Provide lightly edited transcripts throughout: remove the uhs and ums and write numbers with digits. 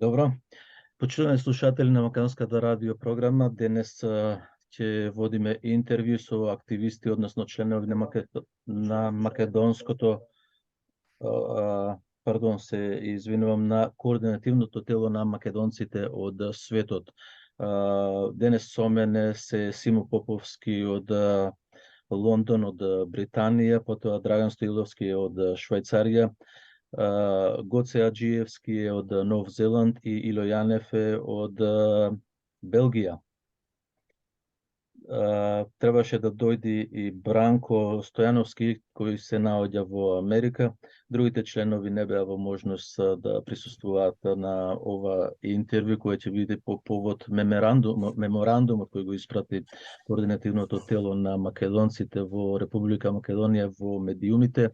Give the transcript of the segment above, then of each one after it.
Добро. Почитувани слушатели на Македонската радио програма, денес ќе водиме интервју со активисти, односно членови на македонското, се извинувам, на координативното тело на македонците од светот. Денес со мене се Симо Поповски од Лондон, од Британија, потоа Драган Стоиловски од Швајцарија, Гоце Аджиевски е од Нов Зеланд и Ило Јанев е од Белгија. Требаше да дојди и Бранко Стојановски, кој се наоѓа во Америка. Другите членови не беа во можност да присуствуваат на ова интервју, кој ќе биде по повод меморандумот кој го испрати координативното тело на македонците во Република Македонија во медиумите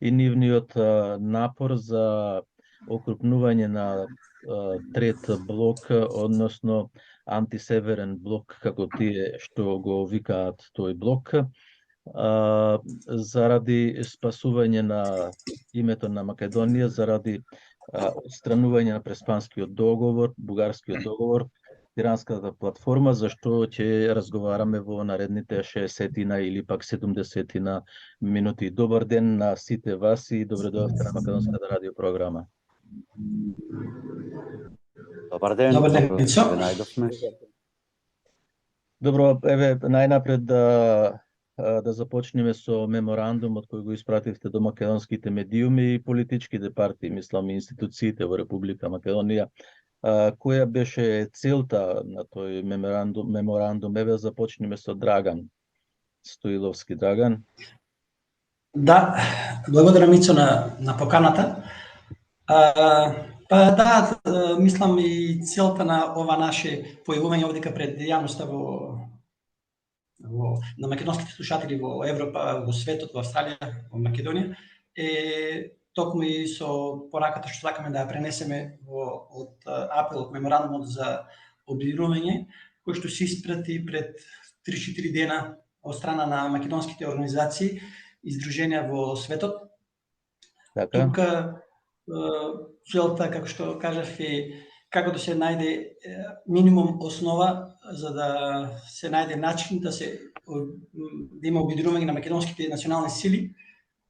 и нивниот напор за окрупнување на трет блок, односно антисеверен блок, како тие што го викаат тој блок, заради спасување на името на Македонија, заради отстранување на Преспанскиот договор, Бугарскиот договор, Тиранската платформа, за што ќе разговараме во наредните 60 или пак 70 минути. Добар ден на сите вас и добре дојдовте на Македонската радио програма. Добар ден, Добар ден, добро се најдовме. Добро, еве најнапред да започнеме со меморандумот кој го испративте до македонските медиуми и политичките партии, мислам и институциите во Република Македонија. Која беше целта на тој меморандум? Еве започнеме со Драган Стоиловски. Драган. Да, благодарам Мицо на поканата. Мислам и целта на ова наше појавување овдека пред јавноста на македонските слушатели во Европа, во светот, во Австралија, во Македонија е токму и со пораката што сакаме да ја пренесеме од апелот, меморандумот за обединување, кој што се испрати пред 3-4 дена од страна на македонските организации и издруженија во светот. Така. Тука целта, како што кажав, е како да се најде минимум основа за да се најде начин да има обединување на македонските национални сили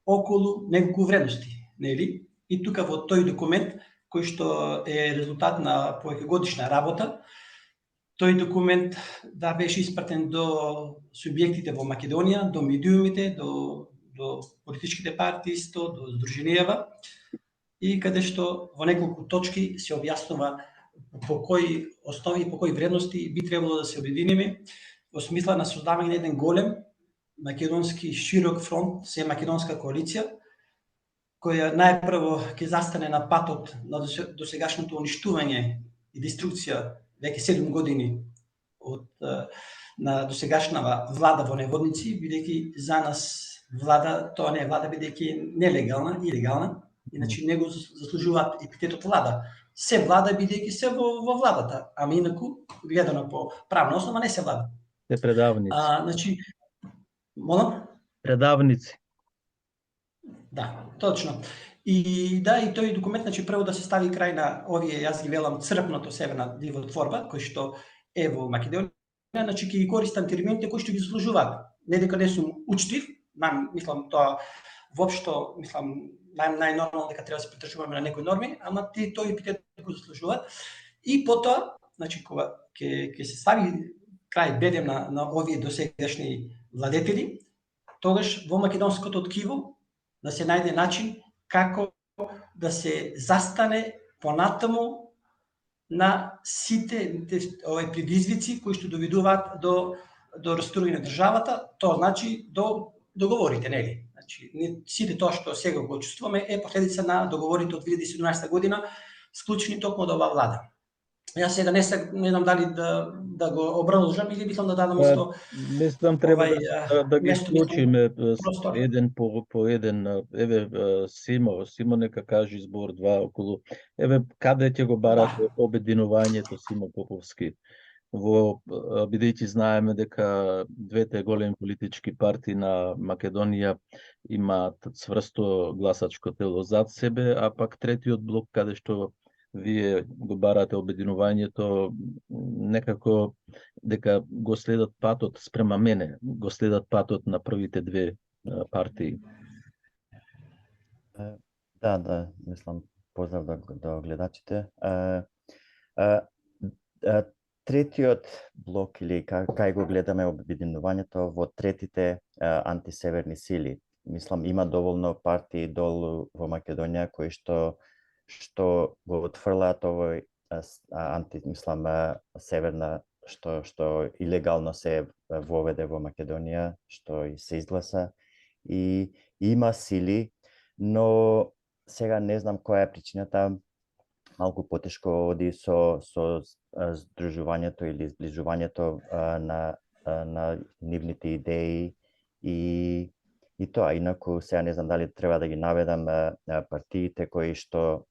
околу неколку вредности, нели? И тука во тој документ кој што е резултат на повеќегодишна работа, тој документ беше испратен до субјектите во Македонија, до медиумите, до политичките партии, до здруженијава, и каде што во неколку точки се објаснува по кои основи и по кои вредности би требало да се обединиме во смисла на создавање на еден голем македонски широк фронт, се македонска коалиција, која најпрво ќе застане на патот на досегашното уништување и деструкција веќе 7 години на досегашнава влада во неводници, бидејќи за нас влада, тоа не е влада, бидејќи нелегална, илегална, иначе не го заслужуваат епитетот влада. Се влада бидејќи се во владата, ама инаку гледано по правна основа не се влада. Се предавници. Молам? Предавници. Да, точно. И тој документ, прво да се стави крај на овие, јас ги велам, црпното северна дивотворба, кој што е во Македонија, ќе ги користам термините кои што ги заслужуваат. Не дека не сум учтив, мислам тоа воопшто, мислам, најнормално дека треба да се придржуваме на некои норми, ама тој епитет го заслужуваат. И потоа, кога ќе се стави крај бедем на овие досегашни владетели, тогаш во македонското ткиво да се најде начин како да се застане понатаму на сите предизвици кои што доведуваат до растурање на државата, тоа значи до договорите, нели? Сите тоа што сега го чувствуваме е последица на договорите од 2017 година, склучени токму од оваа влада. Јас сега не знам дали да го образложам или бихам да дадам исто. Мислам треба да ги склучиме еден по еден. Еве Симо нека каже збор два околу. Еве каде ќе го барате обединувањето, Симо Поповски? Бидејќи знаеме дека двете големи политички партии на Македонија имаат цврсто гласачко тело зад себе, а пак третиот блок каде што вие го барате обединувањето, некако дека го следат патот спрема мене, го следат патот на првите две партии. Да, мислам, поздрав до гледачите. Третиот блок, или кај го гледаме обединувањето во третите антисеверни сили. Мислам, има доволно партии долу во Македонија кои што го отфрлаат овој северна, што илегално се воведе во Македонија, што и се изгласа. И има сили, но сега не знам која е причината. Малку потешко оди со здружувањето или зближувањето на нивните идеи и тоа. Инаку сега не знам дали треба да ги наведам партиите кои што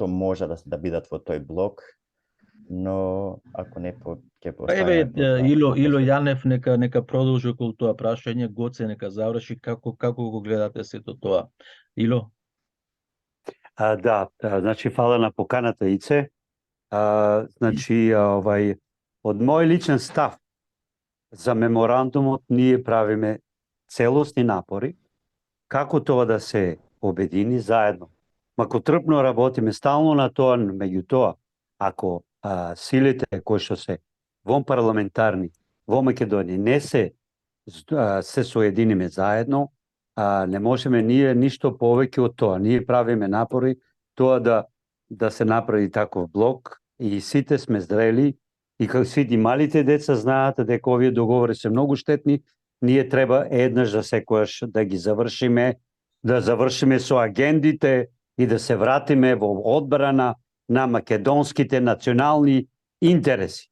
може да бидат во тој блок, но ако не ќе Еве Ило Јанев нека продолжи околу тоа прашање, Гоце нека заврши како го гледате сето тоа. Ило? Да, значи фала на поканата, Ице. Значи од мој личен став за меморандумот ние правиме целосни напори како тоа да се обедини заедно. Макотрпно работиме стално на тоа, меѓутоа, ако силите кои што се вонпарламентарни во Македонија не се соединиме заедно, не можеме ние ништо повеќе од тоа. Ние правиме напори тоа да се направи таков блок и сите сме зрели и како сите малите деца знаат дека овие договори се многу штетни, ние треба еднаш за секојаш да ги завршиме, да завршиме со агендите и да се вратиме во одбрана на македонските национални интереси.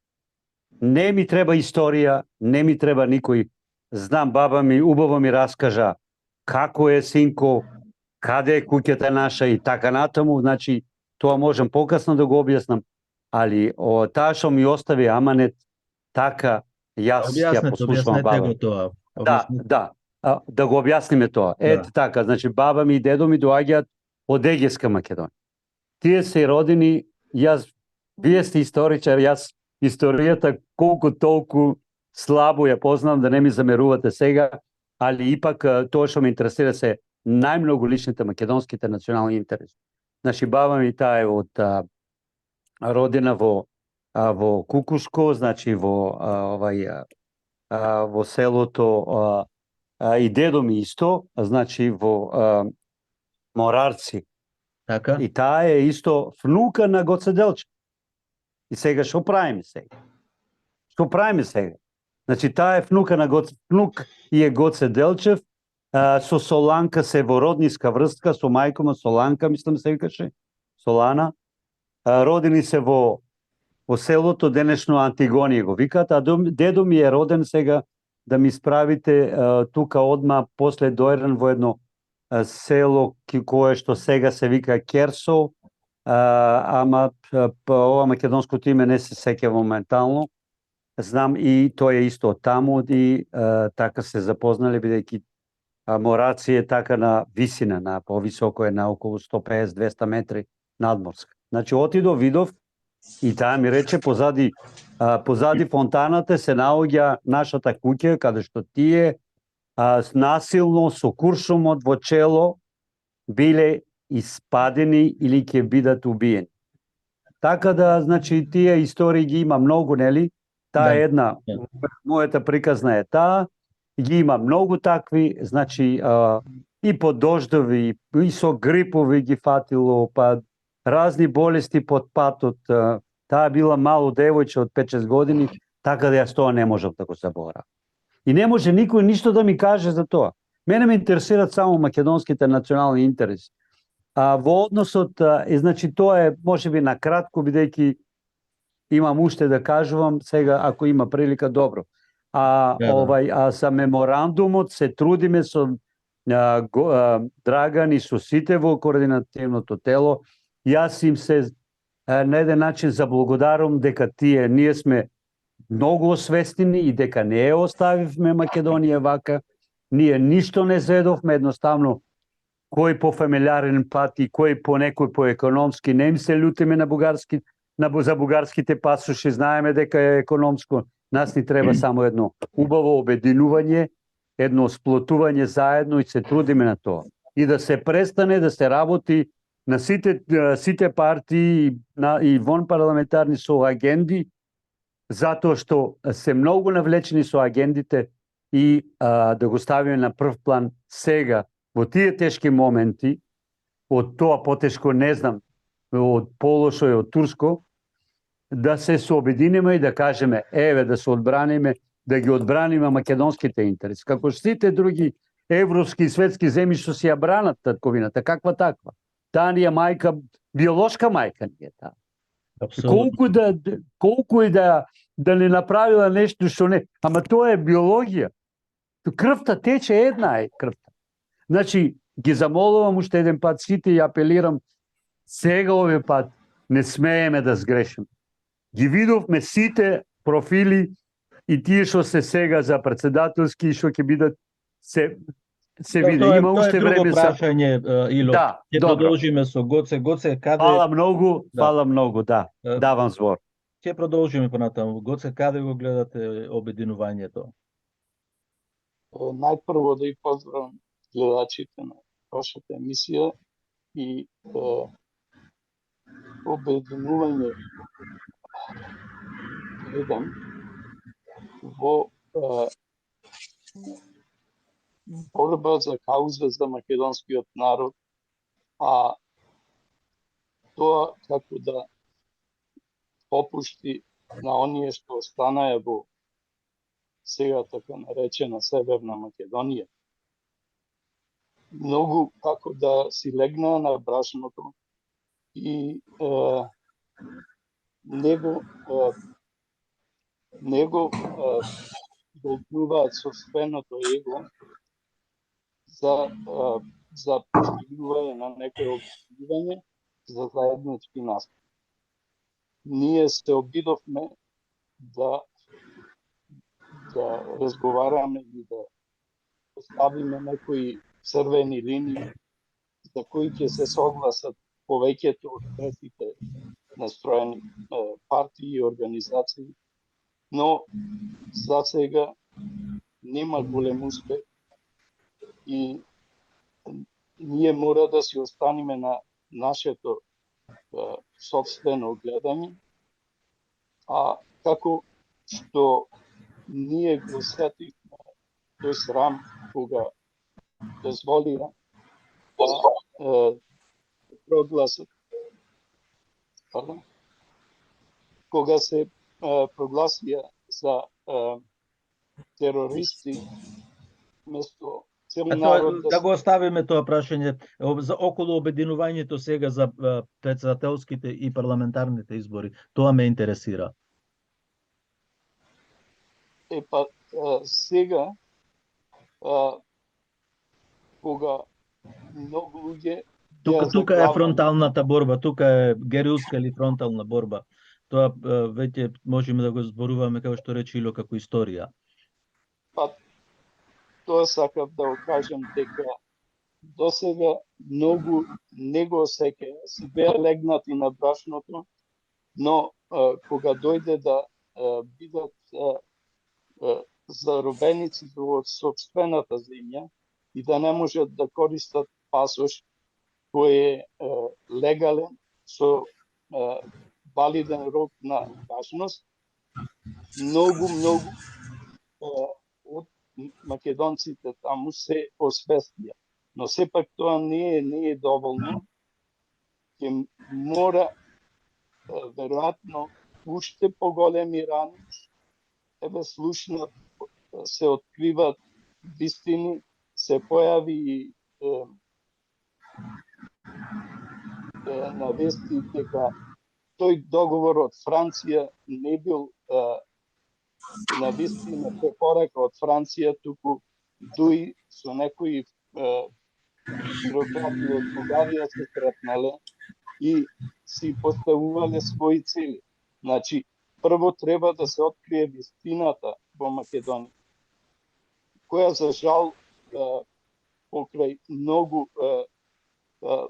Не ми треба историја, не ми треба никој. Знам, баба ми убаво ми раскажа како е, синко, каде е куќата наша и така натаму, значи тоа можам покасно да го објаснам, али таа што ми остави аманет, така јас ја послушувам баба. Тоа. Да го објасниме тоа. Ете така, значи баба ми и дедо ми доаѓаат од Егејска Македонија. Тие се родени, вие сте историчар, јас историјата колку толку слабо ја познам, да не ми замерувате сега, али ипак тоа што ме интересира се најмногу личните македонските национални интереси. Значи баба ми таа е од родена во Кукушко, значи во селото, и дедо ми исто, значи во Морарци. Така? И таа е исто внука на Гоце Делчев. И сега што правиме сега? Што правиме сега? Значи таа е внука на внук и е Гоце Делчев, со Соланка се во родниска врска, со мајкома Соланка, мислам се викаше, Солана. Родени се во селото денешно Антигонија го викаат, а дедо ми е роден сега, да ми исправите, тука одма после дојден во едно село кое што сега се вика Керсо, ама ова македонското име не се сеќа моментално. Знам и тој е исто таму и така се запознали, бидејќи Мораци е така на висина, на повисоко е на околу 150-200 метри надморска. Значи отидов, видов и таа ми рече позади фонтаната се наоѓа нашата куќа каде што тие насилно со куршумот во чело биле испадени или ќе бидат убиени. Така да, значи, тие истории ги има многу, нели? Таа е една, мојата приказна е таа, ги има многу такви, значи, и по дождови, и со грипови ги фатило, па разни болести под патот. Таа била мало девојче од 5-6 години, така да јас тоа не можам да го заборавам. И не може никој ништо да ми каже за тоа. Мене ме интересираат само македонските национални интереси. Во односот, значи тоа е можеби на кратко, бидејќи имам уште да кажувам, сега ако има прилика, добро. За меморандумот се трудиме со Драган и со сите во координативното тело. Јас им се на еден начин заблагодарам дека ние сме многу освестени и дека не ја оставивме Македонија вака. Ние ништо не зедовме, едноставно кој по фамилиарен пат и кој по некој по економски. Не им се лутиме на за бугарските пасоши, знаеме дека е економско. Нас ни треба само едно убаво обединување, едно сплотување заедно и се трудиме на тоа. И да се престане да се работи на сите партии и вон парламентарни со агенди, затоа што се многу навлечени со агендите и да го ставиме на прв план сега, во тие тешки моменти, од тоа потешко не знам, од полошо и од турско, да се сообединиме и да кажеме, еве, да се одбраниме, да ги одбраниме македонските интереси. Како сите други европски и светски земји што си ја бранат татковината, каква таква. Таа ни е мајка, биолошка мајка ни е таа. Колку и да не направила нешто што не, ама тоа е биологија. Крвта тече, една е крвта. Значи, ги замолувам уште еден пат сите и апелирам, сега овој пат не смееме да сгрешиме. Ги видовме сите профили и тие што се сега за председателски и што ќе бидат се види. Има уште време за прашање, Ило. Да, ќе продолжиме со Гоце. Гоце, каде... Фала многу, да. Давам збор. Ќе продолжиме понатаму. Гоце, каде го гледате обединувањето? Најпрво да ги поздравам гледачите на вашата емисија и обединување гледам во борба за кауза за македонскиот народ, а тоа како да попушти на оние што останаја во сега така наречена Северна Македонија. Многу како да си легнаа на брашното и него долгуваат собственото его за постигнување на некој обидување за заеднички настап. Ние се обидовме да разговараме и да поставиме некои црвени линии за кои ќе се согласат повеќето од третите настроени партии и организации, но за сега нема голем успех и ние мора да си останеме на нашето собствено гледање, а како што ние го сетивме тој срам кога дозволија прогласат, кога се прогласија за терористи место цел народ да го оставиме тоа прашање за околу обединувањето сега за председателските и парламентарните избори. Тоа ме интересира. Сега кога многу луѓе тука е фронталната борба, тука е герилска или фронтална борба. Тоа веќе можеме да го зборуваме како што рече Ило како историја. Тоа сакав да го кажам дека досега многу не го осеќаја, си беа легнати на брашното, но кога дојде да бидат заробеници во собствената земја и да не можат да користат пасош кој е легален со валиден рок на важност, многу од македонците таму се освестија. Но сепак тоа не е доволно. Ќе мора веројатно уште поголеми рани. Еве слушнат, се откриват вистини, се појави на вести дека тој договор од Франција не бил на вистина препорака од Франција, туку дуи со некои бюрократи од Бугарија се сретнале и си поставувале своји цели. Значи, прво треба да се открие вистината во Македонија, која за жал покрај многу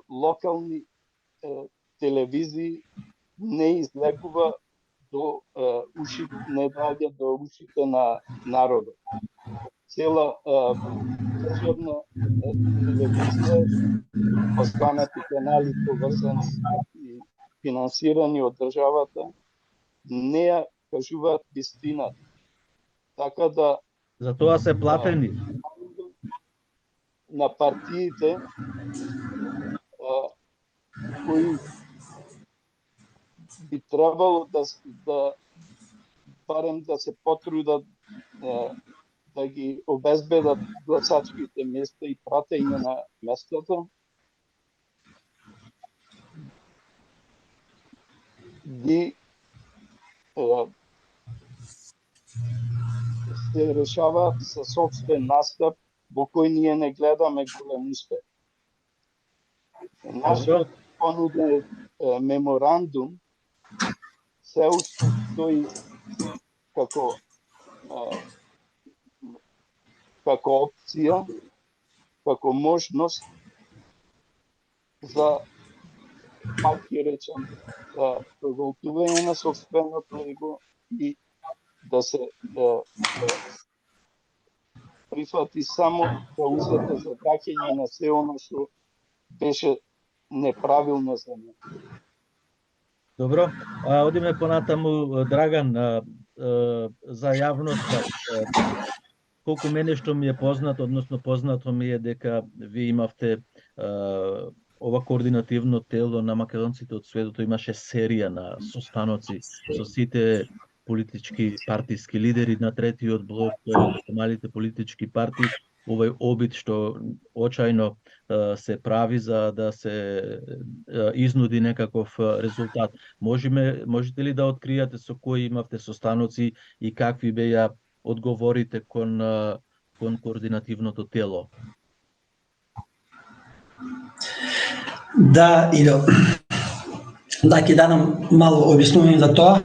локални телевизии не излегува до не доаѓа до ушите на народот. Цела државна телевизија, останати канали поврзани и финансирани од државата, не ја кажуваат вистината. Така да За тоа се платени. на партиите кои би требало да барем да се потрудат да ги обезбедат гласачките места и пратење на местото, ги се решаваат со собствен настап во кој ние не гледаме голем успех. Нашиот понуден меморандум се уште стои како опција, како можност за, пак ќе речам, проголтување на собственото его и да се прифати само каузата за враќање на се оно што беше неправилно за него. Добро, одиме понатаму, Драган, за јавноста. Колку мене што ми е познато, односно познато ми е дека ви имавте ова координативно тело на македонците од светото, имаше серија на состаноци со сите политички партиски лидери на третиот блок, малите политички партии, овој обид што очајно се прави за да се изнуди некаков резултат. Можете ли да откриете со кои имавте состаноци и какви беа одговорите кон координативното тело? Да, Илјо. Да, ќе дадам мало објаснување за тоа.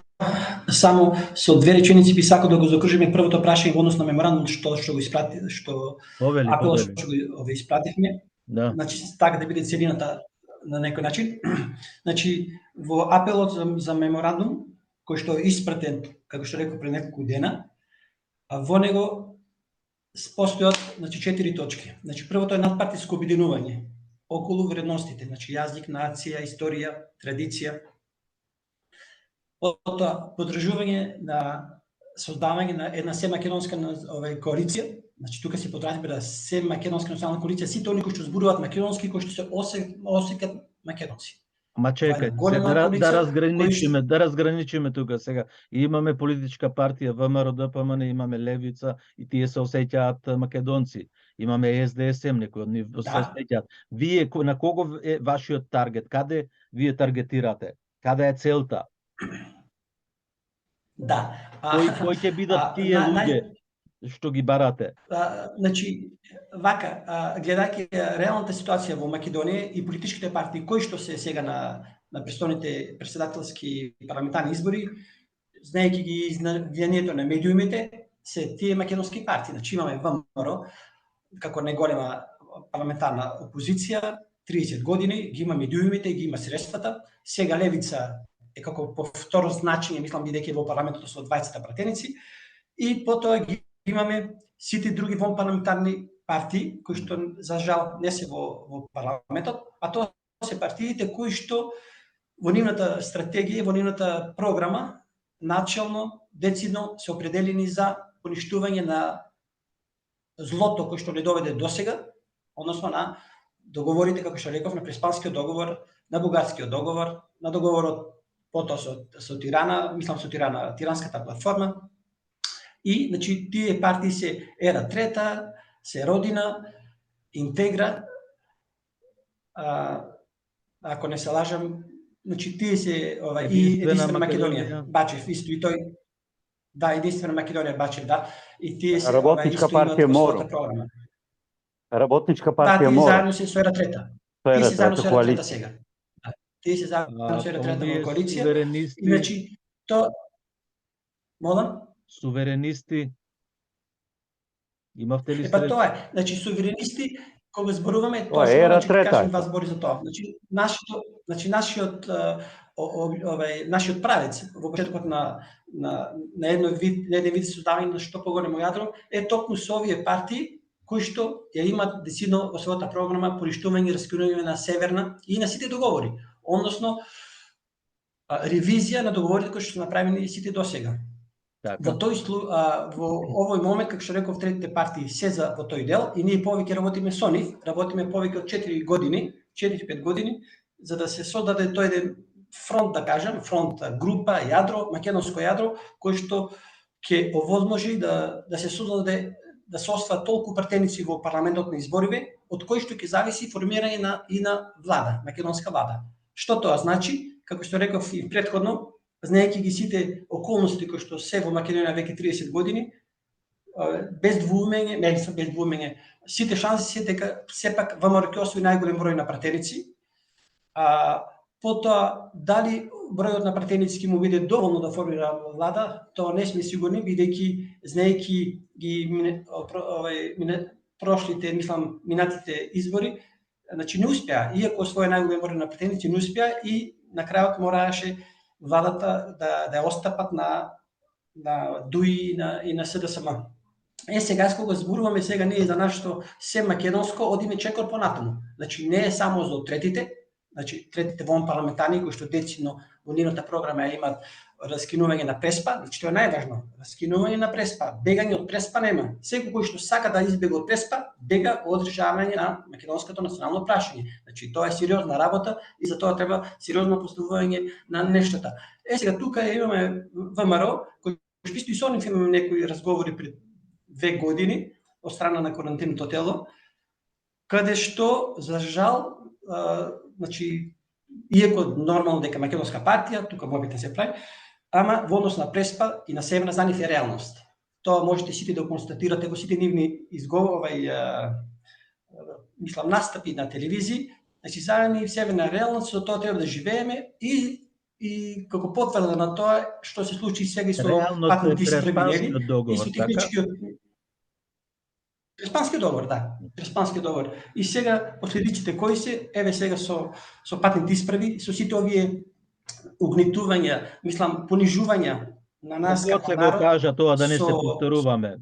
Само со две реченици би сакал да го закружиме првото прашање во однос на меморандум што го испрати, што апелот што го испративме. Да. Значи така да биде целината на некој начин. Значи во апелот за меморандум кој што е испратен, како што реков, пред неколку дена, во него постојат, значи, 4 точки. Значи првото е надпартиско обединување околу вредностите, значи јазик, нација, историја, традиција. Потоа подржување на создавање на една семакедонска коалиција, значи тука се подразбира семакедонска национална коалиција, сите они кои што зборуваат македонски, кои што се осеќаат македонци. Ма чекај, да разграничиме тука сега. Имаме политичка партија ВМРО ДПМН, имаме Левица и тие се осеќаат македонци. Имаме СДСМ, некои од нив се осеќаат. Вие на кого е вашиот таргет? Каде вие таргетирате? Каде е целта? Да. Кои ќе бидат тие луѓе што ги барате? Значи, вака, гледајќи реалната ситуација во Македонија и политичките партии кои што се сега на престојните претседателски и парламентарни избори, знаејќи ги влијанието на медиумите, се тие македонски партии. Значи имаме ВМРО како најголема парламентарна опозиција, 30 години, ги има медиумите, ги има средствата. Сега Левица е како по второ значење, мислам, бидејќи во парламентот со 20 пратеници, и потоа ги имаме сите други вонпарламентарни партии, кои што за жал не се во парламентот, а тоа се партиите кои што во нивната стратегија, во нивната програма, начелно, децидно се определени за поништување на злото кој што не доведе до сега, односно на договорите, како што реков, на Преспанскиот договор, на Бугарскиот договор, на договорот потоа со Тирана, мислам со Тирана, Тиранската платформа. И, значи, тие партии се Ера Трета, се Родина, Интегра, ако не се лажам, значи тие се и Единствена Македонија, Бачев, исто и тој. Да, Единствена Македонија, Бачев, да. И тие се Работничка партија Моро. Работничка партија Моро. Да, тие заедно се со Ера Трета. Тие се заедно со Ера Трета сега. Тие се заедно со Ера Трета во коалиција. Значи, то... Молам? Суверенисти, имавте ли Па тоа е, значи суверенисти кога зборуваме, Тоа е точно, ера ќе трета. кажам два збори за тоа. Нашиот правец во почетокот на еден вид создавање на што поголемо јадро е токму со овие партии кои што ја имат децидно во својата програма поништување и раскинување на Северна и на сите договори, односно ревизија на договорите кои што се направени сите досега. Во овој момент, како што реков, третите партии се за во тој дел и ние повеќе работиме со нив, работиме повеќе од 4-5 години, за да се создаде тој еден фронт, да кажам, група, јадро, македонско јадро, кој што ќе овозможи да се создаде, да се остварат толку пратеници во парламентот на избориве, од кои што ќе зависи формирање на влада, македонска влада. Што тоа значи? Како што реков и претходно, знаејќи ги сите околности кои што се во Македонија веќе 30 години, без двумење, сите шанси се дека сепак ВМРО ќе освои најголем број на пратеници. Потоа, дали бројот на пратеници ќе му биде доволно да формира влада, тоа не сме сигурни, бидејќи знаејќи ги прошлите, минатите избори, значи не успеа, иако освои најголем број на пратеници, не успеа и на крајот мораеше владата да ја остапат на ДУИ и на СДСМ. Сега кога зборуваме сега ние за нашето се македонско, одиме чекор понатаму. Значи не е само за третите, значи третите вонпарламентарни кои што децидно во нивната програма имаат раскинување на Преспа, значи тоа е најважно. Раскинување на Преспа, бегање од Преспа нема. Секој кој што сака да избега од Преспа, бега од решавање на македонското национално прашање. Значи тоа е сериозна работа и за тоа треба сериозно поставување на нештата. Сега тука имаме ВМРО, кој што и со нив имаме некои разговори пред 2 години од страна на карантинното тело, каде што за жал, значи иако нормално дека македонска партија, тука мобите се прави, ама во однос на Преспа и на Северна за нив е реалност. Тоа можете сите да констатирате во сите нивни настапи на телевизии, значи за нив Северна реалност, со тоа треба да живееме и како потврда на тоа што се случи сега и со патните истраби, и со техничкиот Преспанскиот договор, да, Преспанскиот договор. И сега последиците кои се, еве сега со патните исправи, со сите овие угнетувања, понижувања на нас како народ. Го кажа тоа да не се повторуваме.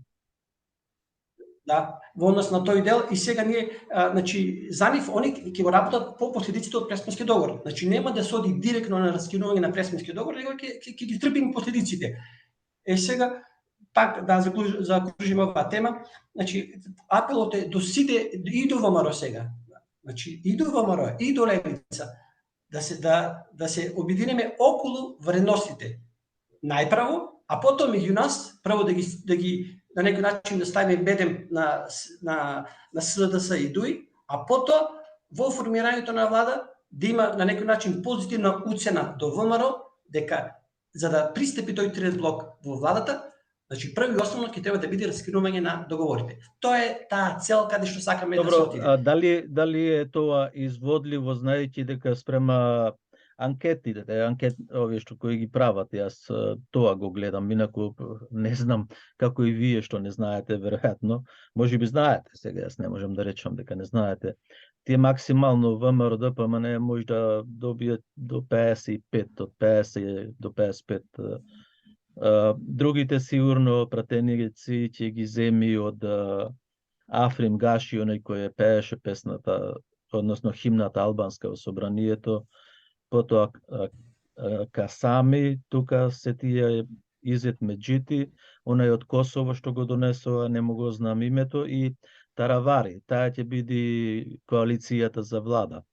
Да, во однос на тој дел и сега ние, значи за нив они ќе го работат по последиците од Преспанскиот договор. Значи нема да се оди директно на раскинување на Преспанскиот договор, него ќе ги трпиме последиците. Сега пак да закружиме оваа тема, значи апелот е до сите и до ВМРО сега. Значи и до ВМРО и до Левица да се обединеме околу вредностите. Најправо, а потоа меѓу нас право да ги на некој начин да ставиме бедем на СДС и ДУИ, а потоа во формирањето на влада да има на некој начин позитивна уцена до ВМРО дека за да пристапи тој трет блок во владата, значи први и основно ќе треба да биде раскинување на договорите. Тоа е таа цел каде што сакаме да се отиде. Дали е тоа изводливо, знаејќи дека спрема анкетите, овие што кои ги прават, јас тоа го гледам, инаку не знам како и вие што не знаете, веројатно, можеби знаете, сега јас не можам да речам дека не знаете. Тие максимално ВМРО ДПМН може да добијат до 55, од 50 до 55. Другите сигурно пратеници ќе ги земи од Африм Гаши, оној кој пееше песната, односно химната албанска во собранието, потоа Касами, тука се тие Изет Меджити, оној од Косово што го донесува, не му го знам името, и Таравари, таа ќе биде коалицијата за влада.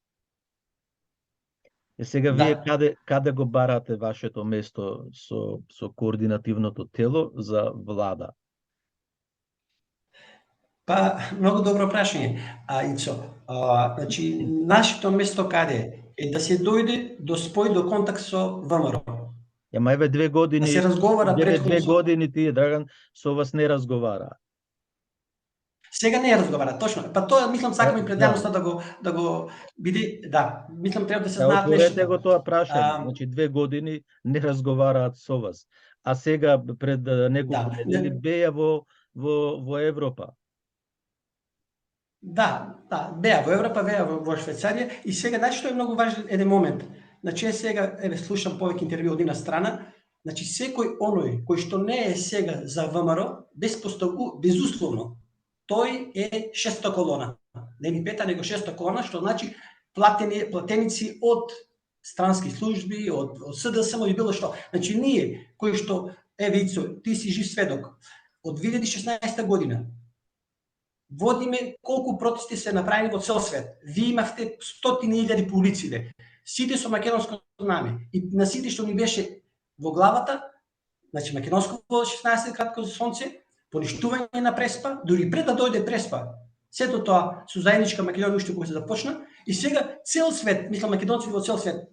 И сега вие каде го барате вашето место со координативното тело за влада? Па, многу добро прашање, Ицо. Значи, нашето место каде е да се дојде до спој, до контакт со ВМРО. Ама еве 2 години, да се разговара предходно 2 години тие, Драган, со вас не разговара. Сега не разговара, точно. Па тоа мислам сакаме пред јавноста да го биде, да, мислам треба да се знаат нешто. Отворете го тоа прашање, значи 2 години не разговараат со вас. А сега пред неколку недели беа во Европа. Да, беа во Европа, беа во Швейцарија и сега знаеш што е многу важен еден момент. Значи сега слушам повеќе интервју од една страна, значи секој оној кој што не е сега за ВМРО, безусловно, тој е шеста колона. Не ни пета, него шеста колона, што значи платеници од странски служби, од СДСМ и било што. Значи ние кои што Ицо, ти си жив сведок. Од 2016 година водиме колку протести се направени во цел свет. Вие имавте стотини илјади по улиците. Сите со македонско знаме. И на сите што ни беше во главата, значи македонско 16 кратко за сонце, поништување на Преспа, дури пред да дојде Преспа, сето тоа со заедничка Македонија уште кога се започна, и сега цел свет, мислам македонци во цел свет,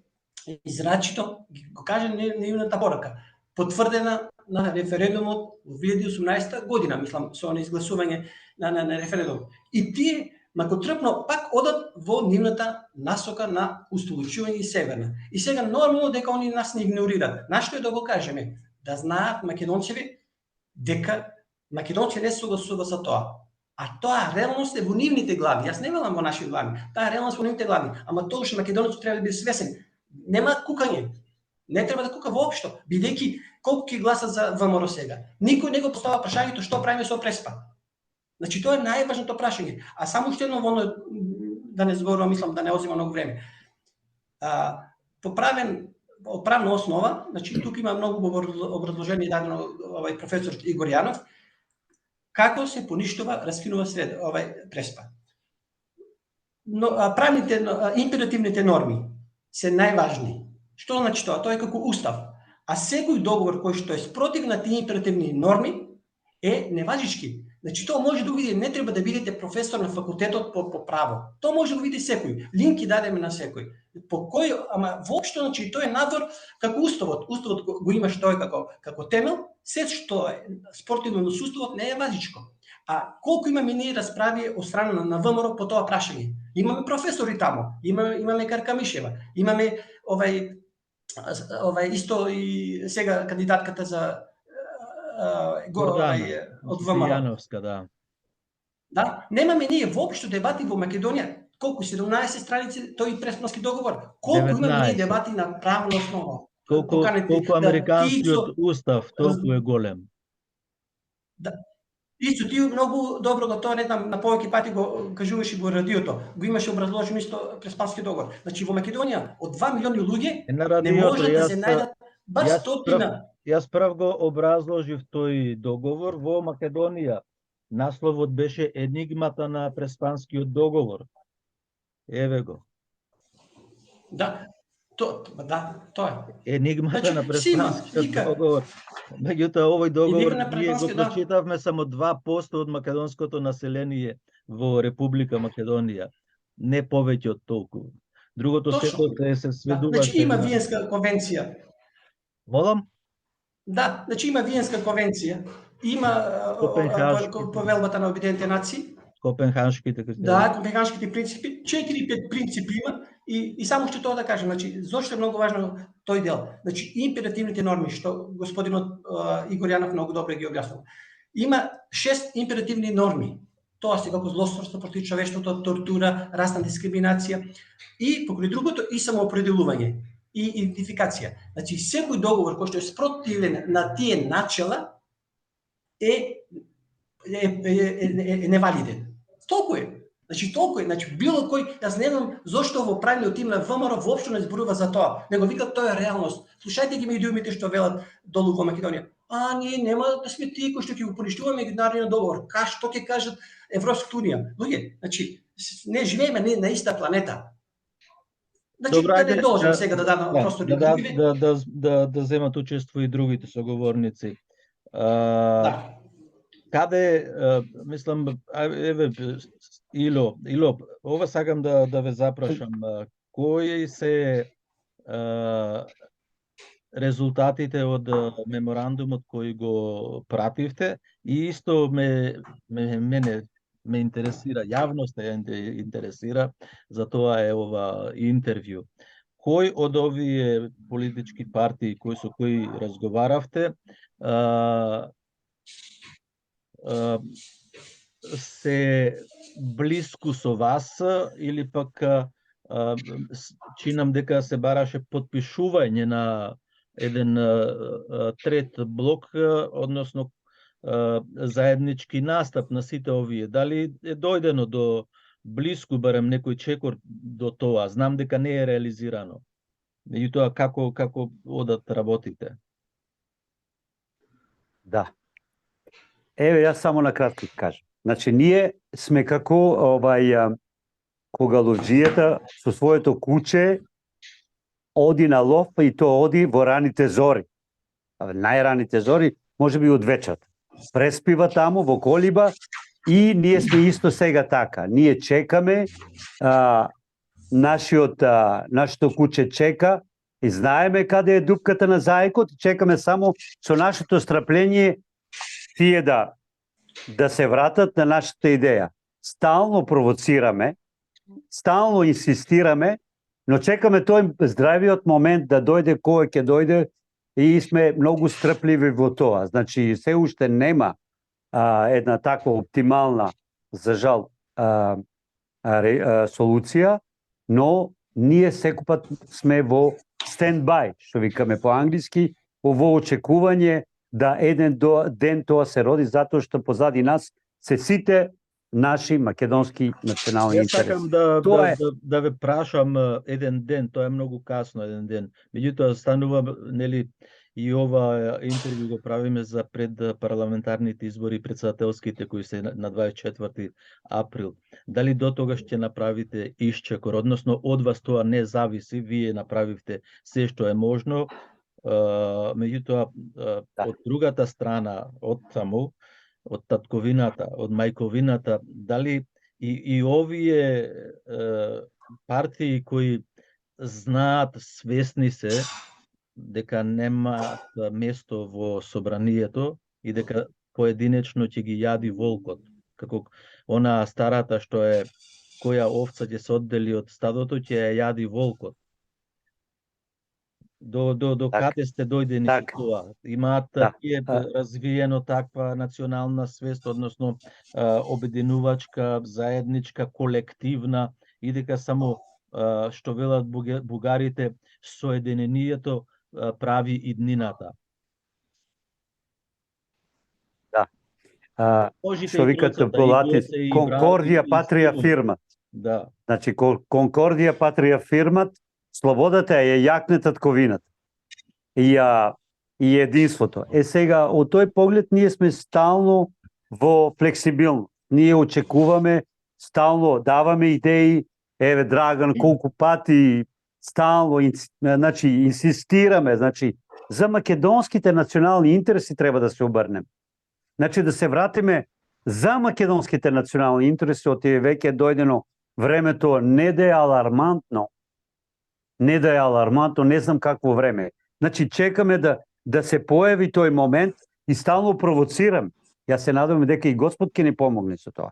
израчито го каже нејната порака, потврдена на референдумот во 2018 година, мислам, со оно изгласување на референдум. И тие макотрпно пак одат во нивната насока на устоличување и северна. И сега нормално дека они нас не игнорираат. Нашто е да го кажеме? Да знаат македонци дека македонци не се согласува за тоа. А тоа реалност е во нивните глави. Јас не велам во нашите глави. Таа реалност во нивните глави. Ама тоа што македонецот треба да биде свесен. Нема кукање. Не треба да кука воопшто, бидејќи колку ќе гласат за ВМРО сега. Никој не го поставя прашањето што правиме со Преспа. Значи тоа е најважното прашање. А само уште едно воно да не зборувам, мислам да не одзема многу време. Поправен од правна основа, значи тука има многу образложение дадено професор Игор Јанов, како се поништува, раскинува Преспа. Но правните императивните норми се најважни. Што значи тоа? Тоа е како устав. А секој договор кој што е спротив на тие императивни норми е неважички. Значи тоа може да види, не треба да бидете професор на факултетот по право. Тоа може да види секој. Линки дадеме на секој. По кој, ама воопшто значи тоа е надвор како уставот. Уставот го имаш тој како темел, се што е спротивно на уставот не е важичко. А колку имаме ние расправи од страна на ВМРО по тоа прашање? Имаме професори таму, имаме Каркамишева, имаме исто и сега кандидатката за од ВМРО. Да. Да, немаме ние воопшто дебати во Македонија. Колку 17 страници тој Преспански договор. Колку имаме ние дебати на правна основа. Колку американскиот устав толку е голем. Да. Ицо, ти многу добро го тоа, не знам, на повеќе пати го кажуваше во радиото. Го имаше образложено исто Преспански договор. Значи во Македонија од 2 милиони луѓе не можат да се најдат бар стотина. Јас прв го образложив тој договор во Македонија. Насловот беше Енигмата на Преспанскиот договор. Еве го. Да, тоа е. Енигмата на Преспанскиот договор. Меѓутоа, овој договор ние го прочитавме само 2% од македонското население во Република Македонија. Не повеќе од толку. Другото сето се сведува. Значи има Виенска конвенција. Молам? Да, значи има Виенска конвенција, има повелбата на Обединетите нации. Копенхашките критерии. Да, копенхашките принципи, 4-5 принципи има и само што тоа да кажам, значи зошто е многу важно тој дел. Значи императивните норми што господинот Игор Јанов многу добро ги објаснува. Има 6 императивни норми. Тоа се како злосторство против човештвото, тортура, расна дискриминација и покрај другото и самоопределување и идентификација. Значи секој договор кој што е спротивен на тие начела е невалиден. Толку е. Значи било кој, јас не знам зошто во правниот тим на ВМРО воопшто не зборува за тоа, него викат тоа е реалност. Слушајте ги медиумите што велат долу во Македонија. Ние нема да сме тие кои што ќе го поништуваме меѓународниот договор. Што ќе кажат Европската унија? Луѓе, значи не живееме на иста планета. Значи да не должам сега да дадам простор да земат учество и другите соговорници. Каде, мислам, еве, Ило, ова сакам да ве запрашам. Кои се резултатите од меморандумот кој го пративте и исто мене интересира, јавноста ја интересира, затоа е ова интервју. Кој од овие политички партии со кои разговаравте се блиску со вас или пак чинам дека се бараше потпишување на еден трет блок, односно заеднички настап на сите овие. Дали е дојдено до блиску барем некој чекор до тоа? Знам дека не е реализирано. Меѓутоа како одат работите? Да. Еве, јас само на кратко ќе кажам. Значи, ние сме како когаловџијата со своето куче оди на лов и то оди во раните зори. Најраните зори, може би од вечерта. Преспива таму во колиба и ние сме исто сега така. Ние чекаме, нашето куче чека и знаеме каде е дупката на зајкот и чекаме само со нашето страпление тие да се вратат на нашата идеја. Стално провоцираме, стално инсистираме, но чекаме тој здравиот момент да дојде кој ќе дојде и сме многу стрпливи во тоа. Значи, се уште нема една таква оптимална, за жал, солуција, но ние секупат сме во stand-by, што викаме по англиски, во очекување да еден ден тоа се роди, затоа што позади нас се сите наши македонски национални интереси. Сакам да ве прашам еден ден, тоа е многу касно еден ден. Меѓутоа станува, нели, и ова интервју го правиме за пред парламентарните избори председателските кои се на 24 април. Дали до тогаш ќе направите исчекор, односно од вас тоа не зависи, вие направивте се што е можно, меѓутоа од другата страна, од таму, од татковината, од мајковината, дали и овие партии кои знаат, свесни се дека нема место во собранието и дека поединечно ќе ги јади волкот, како она старата што е која овца ќе се оддели од стадото, ќе ја јади волкот. До каде сте дојдени со тоа? Имаат тие развиено таква национална свест, односно обединувачка, заедничка, колективна, и дека само што велат бугарите, соединението прави иднината. Да. Што викате по латински, конкордија патрија фирмат. Да. Значи, конкордија патрија фирмат, слободата е јакне татковината и единството. Сега, од тој поглед, ние сме стално во флексибилност. Ние очекуваме, стално даваме идеи, еве Драган колку пати стално инсистираме, значи за македонските национални интереси треба да се обрнем. Значи да се вратиме за македонските национални интереси, од тие веќе дојдено времето не да е алармантно, не знам какво време. Значи чекаме да се појави тој момент и стално провоцираме. Јас се надевам дека и Господ ќе ни помогне со тоа.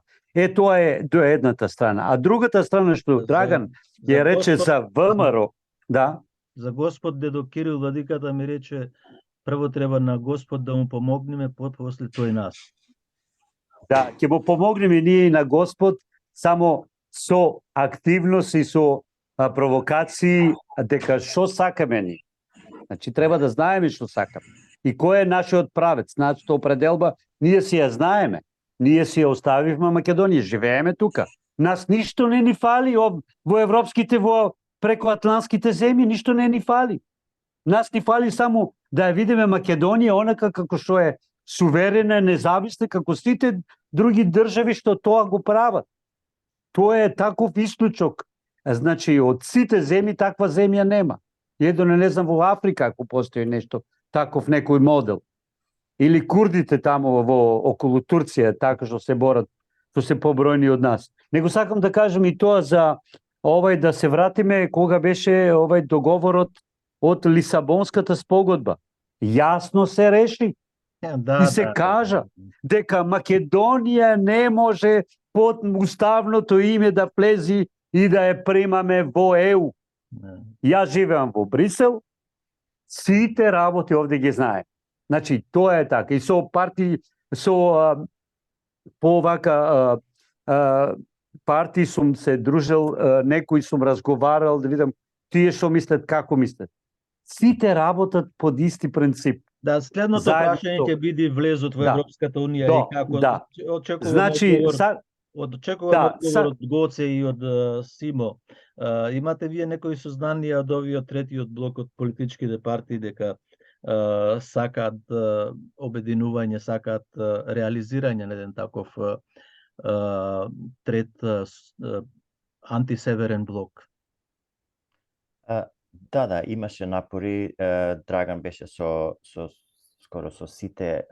Тоа е едната страна. А другата страна што Драган ја рече за ВМРО, да. За Господ дедо Кирил владиката ми рече прво треба на Господ да му помогнеме, после тој нас. Да, ќе му помогнеме ние и на Господ, само со активност и со провокации, дека што сакаме ни. Значи треба да знаеме што сакаме. И кој е нашиот правец, нашата определба, ние си ја знаеме. Ние си ја оставивме Македонија, живееме тука. Нас ништо не ни фали во европските, во прекоатлантските земји, ништо не ни фали. Нас ни фали само да ја видиме Македонија онака како што е суверена, независна, како сите други држави што тоа го прават. Тоа е таков исклучок. Значи, од сите земји таква земја нема. Едно не знам во Африка ако постои нешто таков некој модел. Или курдите таму во околу Турција, така што се борат, што се побројни од нас. Него сакам да кажам и тоа за да се вратиме кога беше договорот од Лисабонската спогодба. Јасно се реши. И се кажа дека Македонија не може под уставното име да влези и да ја примаме во ЕУ. Јас живеам во Брисел, сите работи овде ги знае. Значи, тоа е така. И со партии, со по вака партии сум се дружел, некои сум разговарал да видам тие што мислат, како мислат. Сите работат под исти принцип. Да, следното Заедно прашање со- ќе биде влезот во Да. Европската унија Да, и како да. очекувам Значи, одговор. Очекувам Да, одговор од Гоце и од Симо. Имате вие некои сознанија од овиот третиот блок од политичките партии дека сакаат обединување, сакаат реализирање на еден таков трет антисеверен блок? Да, имаше напори. Драган беше скоро со сите,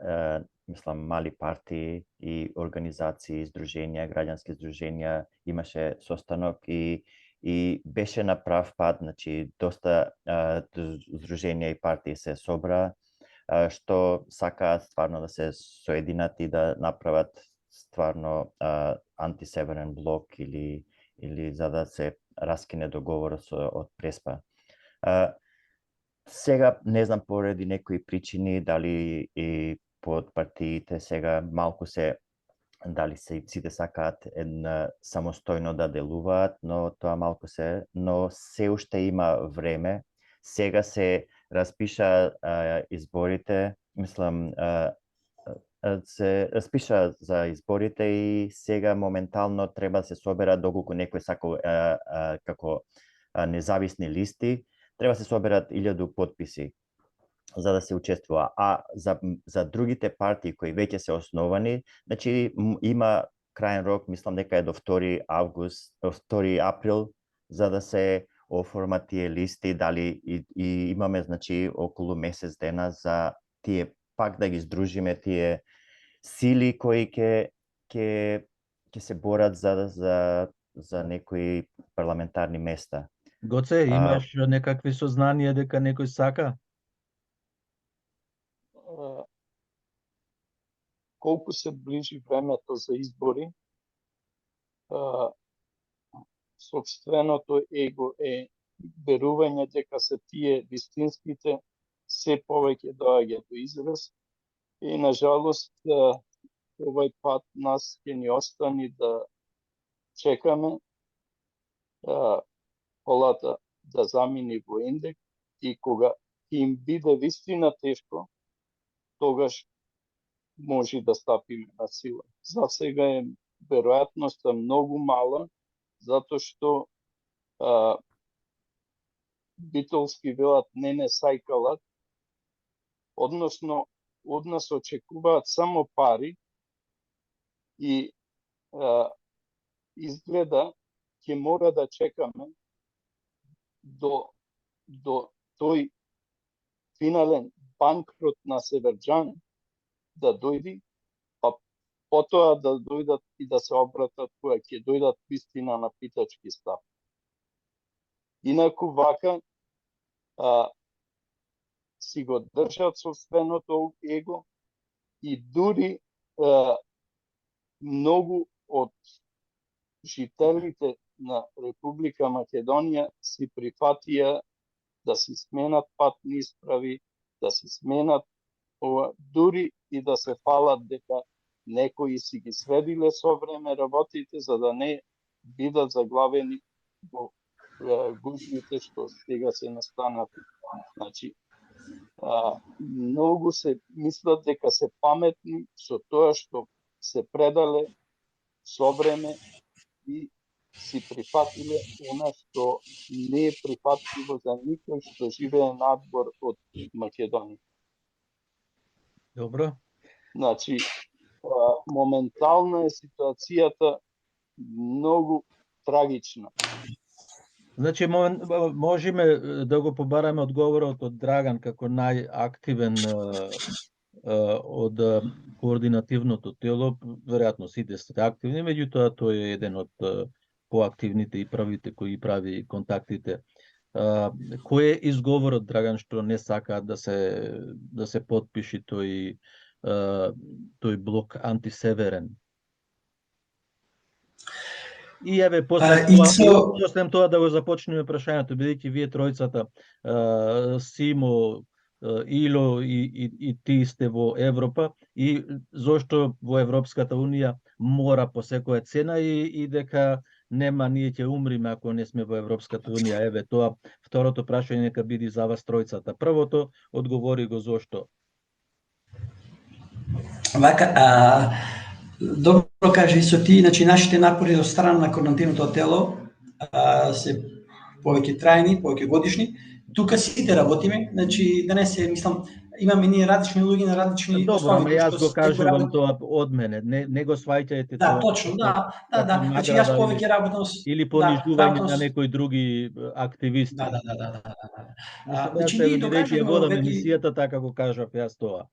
мислам, мали партии и организации, издруженија, граѓански издруженија, имаше состанок и беше на прав пат, значи доста издруженија и партии се собра, што сакаат стварно да се соединат и да направат стварно антисеверен блок или за да се раскине договорот од Преспа. Сега не знам поради некои причини дали и под партиите сега малку се дали сите сакаат самостојно да делуваат, но тоа малку но се уште има време. Сега се распиша изборите, мислам се распиша за изборите и сега моментално треба да се соберат доколку некој сака како независни листи, треба се соберат 1000 потписи за да се учествува. А за другите партии кои веќе се основани, значи има крајен рок, мислам дека е до 2 април, за да се оформат тие листи, дали и имаме значи околу месец дена за тие пак да ги здружиме тие сили кои ќе се борат за некои парламентарни места. Гоце, имаш некакви сознанија дека некој сака? Колку се ближи времето за избори, сопственото его е верување дека се тие вистинските се повеќе доаѓа до израз и на жалост овај пат нас ќе ни остани да чекаме колата да замини во индек и кога им биде вистина тешко, тогаш може да стапиме на сила. За сега е веројатноста многу мала, затоа што битолски велат не сајкалат, односно од нас очекуваат само пари и изгледа ќе мора да чекаме до тој финален банкрот на Северџан да дојди, па потоа да дојдат и да се обратат кога ќе дојдат вистина на питачки стап. Инаку вака си го држат собственото его и дури многу од жителите на Република Македонија си прифатија да си сменат патни исправи, да си сменат дури и да се фалат дека некои си ги средиле со време работите за да не бидат заглавени во гужвите што сега се настанати. Значи, многу се мислат дека се паметни со тоа што се предале со време и си прифатиле она што не е прифатливо за никој што живее надвор од Македонија. Добро. Значи, моментална е ситуацијата многу трагична. Значи, можеме да го побараме одговорот од Драган како најактивен од координативното тело. Веројатно сите сте активни, меѓутоа тој е еден од поактивните и првите кои прави контактите. Кој е изговорот, Драган, што не сакаат да се потпиши тој блок антисеверен? И еве после тоа да го започнеме прашањето, бидејќи вие тројцата, Симо, Ило и ти сте во Европа и зошто во Европската Унија мора по секоја цена и дека нема, ние ќе умриме ако не сме во Европската Унија. Еве тоа второто прашање нека биде за вас тројцата. Првото одговори го зошто. Вака, добро кажи со ти, значи нашите напори од страна на координативното тело се повеќе трајни, повеќе годишни. Тука сите работиме, значи да не се мислам, имаме ние различни луѓе на различни Добро, основи. ама јас го кажувам тоа од мене, не го сваќајте Да, тоа. точно, да. Значи јас награда повеќе работам со или понижување работам на со- некои други активисти. Да. Мислам, Значи јас ние бидејќи ја докажавме водам веќе емисијата, така го кажав јас тоа.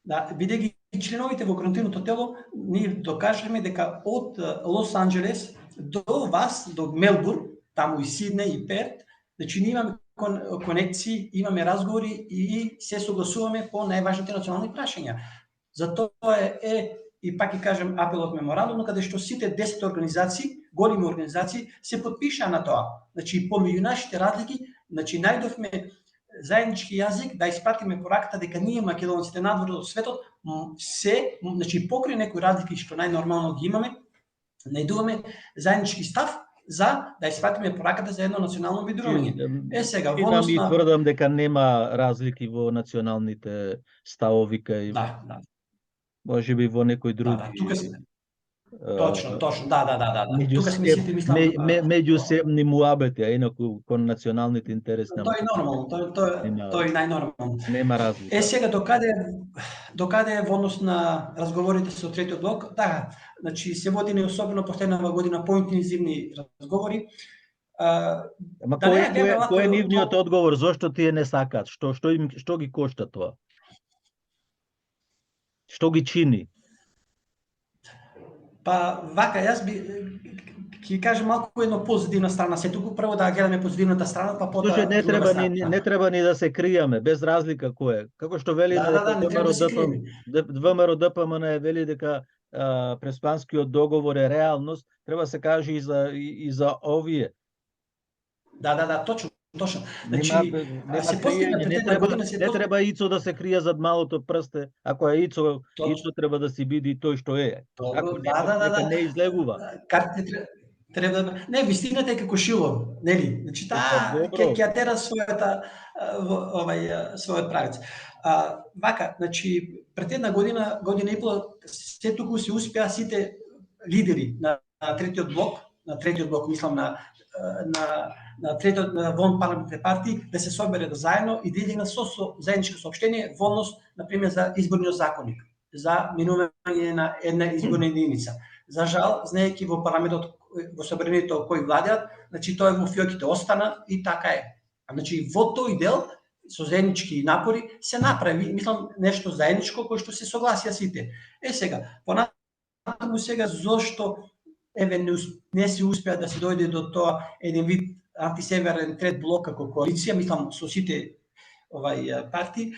да, бидејќи членовите во координативното тело, ние докажавме дека од Лос Анџелес до вас, до Мелбурн, таму и Сиднеј и Перт, значи ние имаме конекции, имаме разговори и се согласуваме по најважните национални прашања. Затоа и пак ќе кажем апелот меморандум, каде што сите 10 организации, големи организации, се потпишаа на тоа. Значи, помеѓу нашите разлики, значи најдовме заеднички јазик да испратиме пораката дека ние македонците надвор од светот значи покрај некои разлики што најнормално ги имаме, најдуваме заеднички став за да испратиме пораката за едно национално обединување. Сега во однос И на тврдам дека нема разлики во националните ставови кај да. може би во некои други. Да, тука се точно, да. Тука сме сите мислам Меѓусебни муабети, а инаку кон националните интереси тоа е нормално, тоа е најнормално. Нема разлика. Сега докаде во однос на разговорите со третиот блок, да, значи се води не особено последнава година поинтензивни разговори. Ама кој е нивниот одговор? Зошто тие не сакаат? Што ги кошта тоа? Што ги чини? Па вака, јас би ќе кажам малку едно позитивна страна, сетуку прво да гледаме позитивната страна, па потоа Слушај, не треба ни да се криеме, без разлика кој е. Како што вели ВМРО ДПМН вели дека преспанскиот договор е реалност, треба се каже и за овие. Да, точно. Значи, се постигна не треба Ицо да се крие зад малото прсте, ако е Ицо треба да си биде тој што е. Ако не излегува. Треба не, вистината е како шило, нели? Значи таа ќе тера својата својот правец. Вака, значи пред една година и пола сетуку се успеа сите лидери на третиот блок, мислам на третиот вон парламентарните партии да се соберат заедно и да идеат со заедничко соопштение во однос на пример за изборниот законник, за минување на една изборна единица. За жал, знаејќи во парламентот во собранието кои владеат, значи тоа во фиоките остана и така е. Значи во тој дел со заеднички напори се направи, мислам, нешто заедничко кој што се согласија сите. Сега, понатаму сега зошто не се успеа да се дојде до тоа еден вид антисеверен трет блок како коалиција, мислам со сите партии.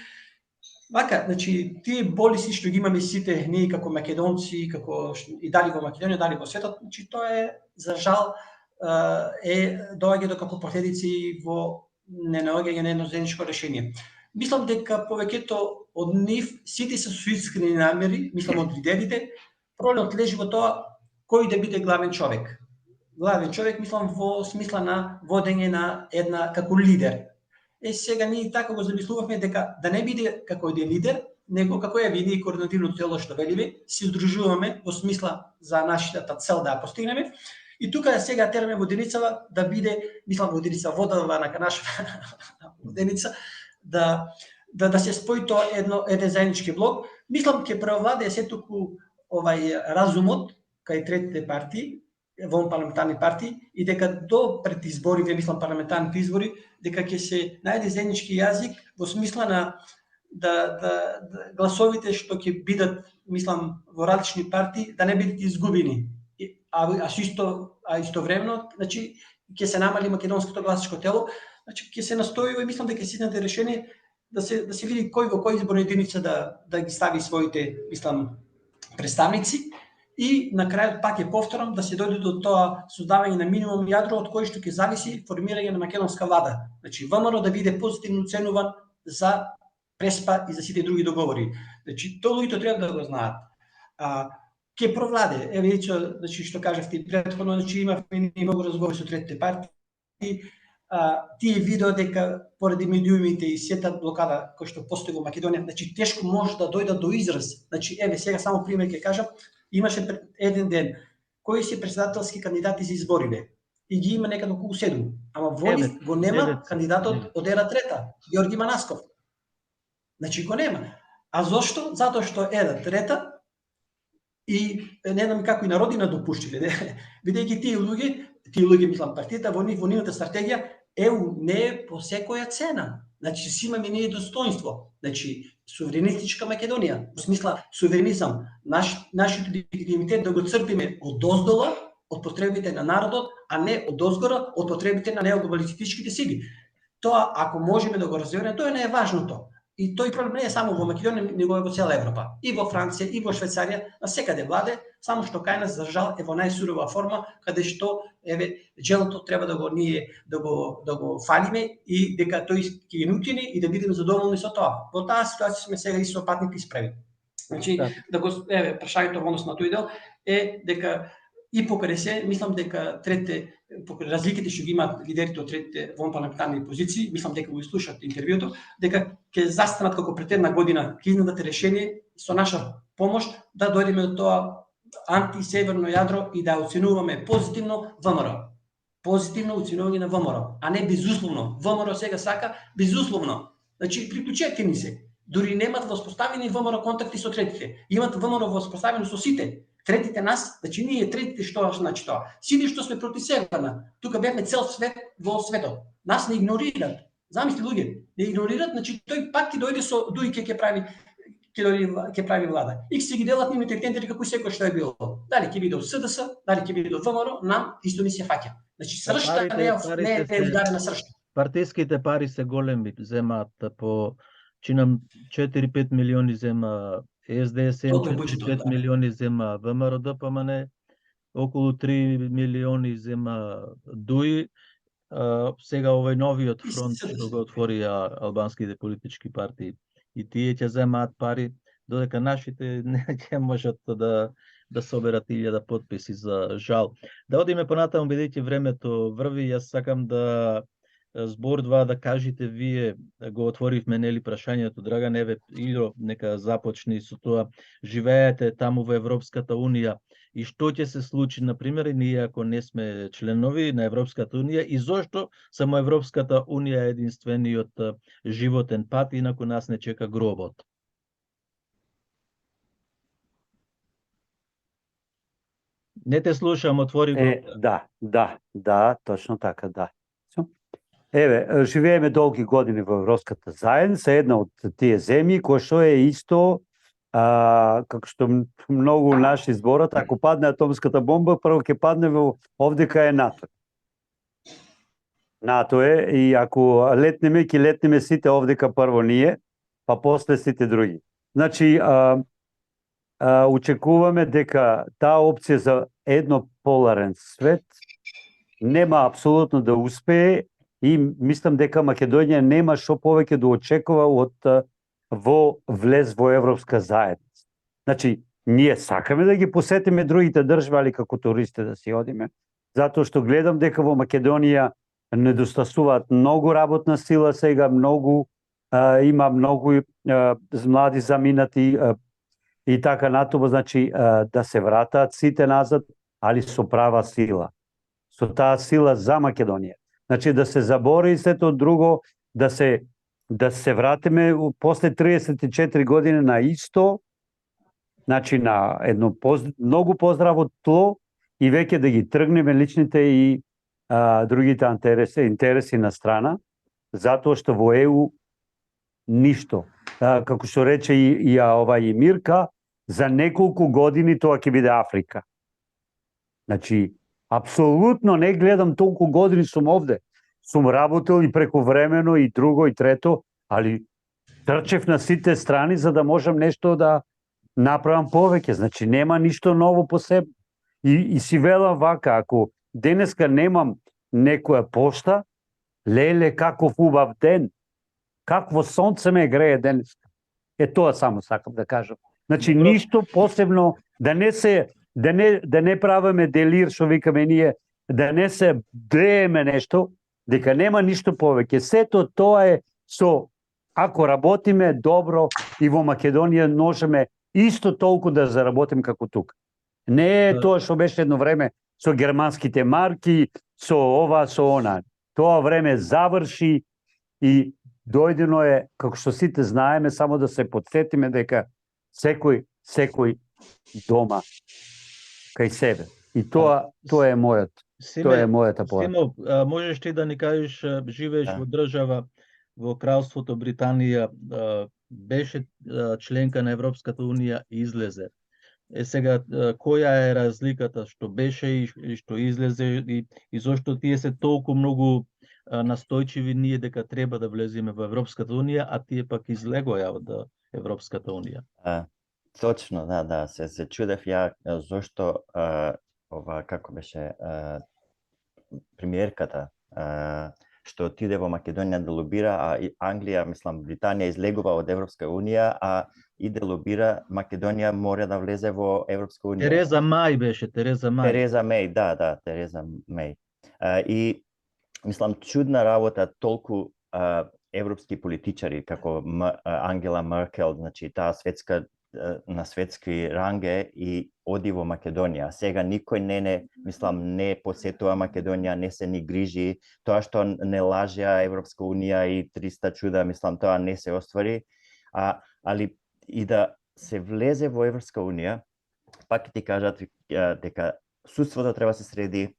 Вака, значи тие болести што ги имаме сите ние како македонци, како и дали во Македонија, дали во светот, значи тоа е за жал доаѓа до како последици во ненаоѓање на едно заедничко решение. Мислам дека повеќето од нив сите се со искрени намери, мислам од лидерите, проблемот лежи во тоа кој да биде главен човек. Главен човек, мислам, во смисла на водење на една како лидер. Сега ние така го замислувавме дека да не биде како еден лидер, него како ние координативното тело што велиме, се здружуваме во смисла за нашата цел да ја постигнеме. И тука сега тераме воденицава да биде, мислам воденица водава на наша воденица да се спои тоа еден заеднички блок. Мислам ќе преовладее сетуку разумот кај третите партии, вон парламентарни партии, и дека до пред изборите, мислам парламентарните избори, дека ќе се најде заеднички јазик во смисла на да гласовите што ќе бидат, мислам, во различни партии да не бидат изгубени. А истовремено, значи ќе се намали македонското гласачко тело, значи ќе се настојува и мислам дека ќе се решение да се види кој во кој изборна единица да ги стави своите, мислам, представници. И на крајот пак ќе повторам да се дојде до тоа создавање на минимум јадро од кој што ќе зависи формирање на македонска влада. Значи ВМРО да биде позитивно оценуван за Преспа и за сите други договори. Значи, тоа луѓето треба да го знаат. Ке провладе, веќе, значи, што кажавте и претходно, значи, имавме многу разговори со третите партии, тие видео дека поради медиумите и сета блокада кој што постои во Македонија, значи тешко може да дојдат до израз. Значи, сега само пример ќе кажам, имаше еден ден кои се председателски кандидати за изборите и ги има некаде околу 7, ама во нив го нема кандидатот од ера трета, Ѓорги Манасков. Значи го нема. А зошто? Затоа што ера трета и не знам како и народина допуштиле, бидејќи тие луѓе мислам партијата во нивната стратегија ЕУ не е по секоја цена. Значи си имаме ние достоинство. Значи суверенистичка Македонија, во смисла суверенизам, нашиот легитимитет да го црпиме од оздола, од потребите на народот, а не од озгора, од потребите на неоглобалистичките сили. Тоа ако можеме да го развиваме, тоа не е важното. И тој проблем не е само во Македонија, него е во цела Европа. И во Франција, и во Швајцарија, на секаде владе, само што кај нас за жал е во најсурова форма, каде што джелото треба да го фалиме и дека тој ќе ги нутини и да бидеме задоволни со тоа. Во таа ситуација сме сега и со патните исправи. Значи, прашањето во однос на тој дел е дека и покаде се, мислам дека покрај разликите што ги имаат лидерите од третите вонпарламентарни позиции, мислам дека го слушат интервјуто, дека ќе застанат како пред една година, ќе изнадат решение со наша помош да дојдеме до тоа антисеверно јадро и да оценуваме позитивно ВМРО. Позитивно оценување на ВМРО, а не безусловно. ВМРО сега сака безусловно. Значи, приклучете ни се. Дури немат воспоставени ВМРО контакти со третите. Имат ВМРО воспоставено со сите. Третите нас, значи ние третите што значи тоа? Сите што сме проти северна. Тука бевме цел свет во светот. Нас не игнорират. Замисли луѓе, не игнорират, значи тој пак ќе дојде со дури ќе прави влада. И ќе ги делат нивните тендери како секој што е било. Дали ќе биде од СДС, дали ќе биде од ВМРО, нам исто ни се фаќа. Значи сршта не е ударена сршта. Партиските пари се големи, земаат по чинам 4-5 милиони зема СДСМ, 4-5 милиони зема ВМРО ДПМН, околу 3 милиони зема ДУИ. Сега овој новиот фронт што го отворија албанските политички партии и тие ќе земаат пари, додека нашите не ќе можат да соберат 1000 потписи за жал. Да одиме понатаму бидејќи времето врви, јас сакам да збор-два да кажете вие, го отворивме нели прашањето, Драган, Ило, нека започни со тоа. Живеете таму во Европската Унија и што ќе се случи, например, ние ако не сме членови на Европската Унија и зошто само Европската Унија е единствениот животен пат, инаку нас не чека гробот? Не те слушам, отвори го. Да, точно така, да. Живееме долги години во Европската заедница, една од тие земји која што е исто, како што многу наши зборат, ако падне атомската бомба, прво ќе падне овдека е НАТО. НАТО е, и ако летнеме, ќе летнеме сите овдека прво ние, па после сите други. Значи, очекуваме дека таа опција за еднополарен свет нема апсолутно да успее. И мислам дека Македонија нема што повеќе да очекува во влез во Европска заедница. Значи, ние сакаме да ги посетиме другите држави, али како туристи да си одиме, затоа што гледам дека во Македонија недостасуваат многу работна сила сега, има многу млади заминати и така натаму, значи да се вратаат сите назад, али со права сила. Со таа сила за Македонија. Значи да се забори сето друго, да се вратиме после 34 години на исто, значи на едно многу поздраво тло и веќе да ги тргнеме личните и другите интереси на страна, затоа што во ЕУ ништо. Како што рече и Мирка, за неколку години тоа ќе биде Африка. Значи, апсолутно не гледам толку години сум овде. Сум работел и прековремено и друго и трето, али трчев на сите страни за да можам нешто да направам повеќе. Значи нема ништо ново посебно. И си велам вака, ако денеска немам некоја пошта, леле каков убав ден. какво сонце ме грее денес. Тоа само сакам да кажам. Значи Добро. ништо посебно да не правиме делир, што викаме ние, да не се брееме нешто, дека нема ништо повеќе. Сето тоа е ако работиме добро и во Македонија можеме исто толку да заработиме како тука. Не е тоа што беше едно време со германските марки, со ова, со она. Тоа време заврши и дојдено е, како што сите знаеме, само да се подсетиме дека секој дома кај себе. И тоа е мојата пора. Симо, можеш ти да ни кажеш, живееш во држава во Кралството Британија, беше членка на Европската Унија и излезе. Сега, која е разликата што беше и што излезе и зошто тие се толку многу настојчиви ние дека треба да влеземе во Европската Унија, а тие пак излегоја од Европската Унија? Точно, да, се чудев ја зошто ова како беше премиерката што отиде во Македонија да лобира, а Англија, мислам, Британија излегува од Европска Унија, а иде лобира Македонија мора да влезе во Европска Унија. Тереза Мај беше, Тереза Мај. Тереза Меј, да, Тереза Меј. И мислам чудна работа толку европски политичари како Ангела Меркел, значи таа на светски ранге и оди во Македонија. Сега никој не посетува Македонија, не се ни грижи. Тоа што не лажеа Европска Унија и 300 чуда, мислам, тоа не се оствари. Али и да се влезе во Европска Унија, пак ти кажат дека судството треба се среди,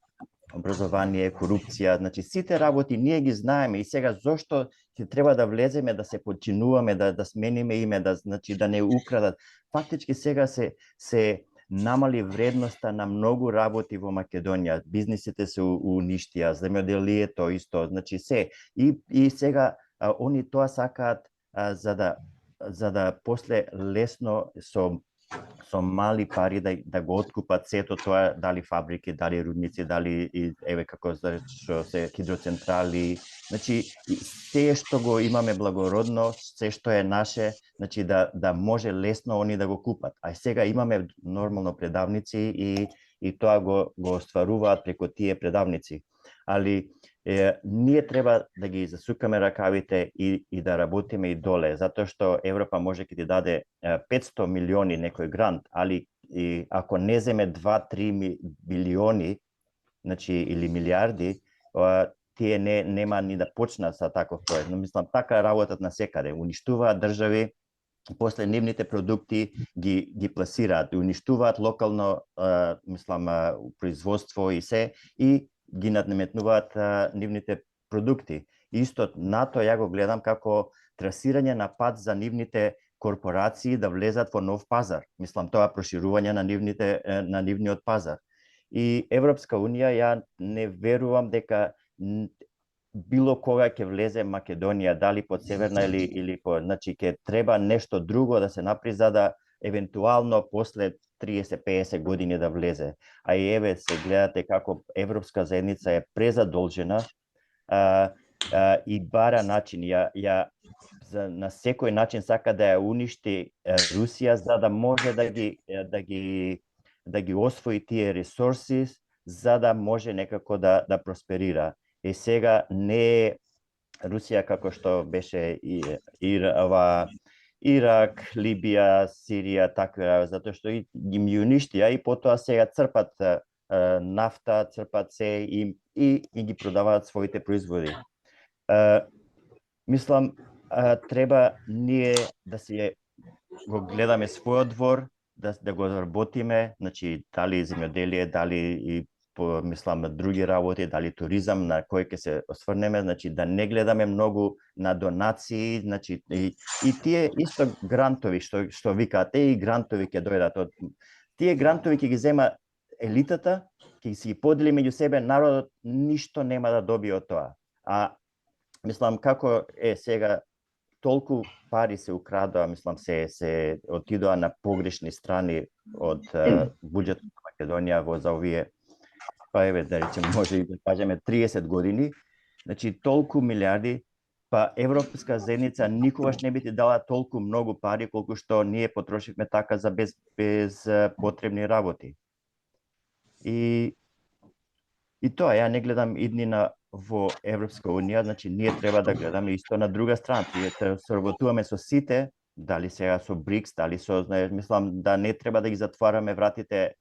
образование, корупција, значи сите работи ние ги знаеме и сега зошто ќе треба да влеземе, да се подчинуваме, да смениме име, да не украдат. Фактички сега се намали вредноста на многу работи во Македонија. Бизнисите се уништија, земјоделието исто, значи се. И сега они тоа сакаат за да после лесно со мали пари да го откупат сето тоа, дали фабрики, дали рудници, дали како што се хидроцентрали, значи се што го имаме благородно, се што е наше, значи да може лесно они да го купат. А сега имаме нормално предавници и тоа го остваруваат преку тие предавници. Али ние треба да ги засукаме ракавите и да работиме и доле, затоа што Европа може ќе ти даде 500 милиони некој грант, али ако не земе 2-3 билиони, значи или милиарди, тие нема ни да почнат со таков проект. Но мислам така работат на секаде, уништуваат држави, после нивните продукти ги пласираат, уништуваат локално мислам производство и се и ги наднаметнуваат нивните продукти. Исто НАТО ја го гледам како трасирање на пат за нивните корпорации да влезат во нов пазар. Мислам тоа проширување на нивниот пазар. И Европска Унија ја не верувам дека било кога ќе влезе Македонија, дали под северна или по, значи ќе треба нешто друго да се направи за да евентуално после 30-50 години да влезе. А и еве се гледате како Европска заедница е презадолжена и бара начин, на секој начин сака да ја уништи Русија за да може да ги освои тие ресурси за да може некако да просперира. И сега не е Русија како што беше Ирак, Либија, Сирија, таква, затоа што ги уништија и потоа сега црпат нафта, црпат се и ги продаваат своите производи. Мислам, треба ние да се го гледаме својот двор, да го работиме, значи дали земјоделие, дали и мислам на други работи, дали туризам на кој ќе се осврнеме, значи да не гледаме многу на донации, значи и тие исто грантови што викаат, и грантови ќе дојдат. Тие грантови ќе ги зема елитата, ќе си ги подели меѓу себе, народот ништо нема да добие од тоа. А мислам како сега толку пари се украдоа, мислам се отидоа на погрешни страни од буџетот на Македонија за овие, па еве да речем може и да кажеме 30 години, значи толку милиарди па Европска заедница никогаш не би ти дала толку многу пари колку што ние потрошивме така за без потребни работи. И тоа, ја не гледам иднина во Европска унија, значи ние треба да гледаме исто на друга страна. Ние соработуваме со сите, дали сега со БРИКС, дали со, мислам да не треба да ги затвараме вратите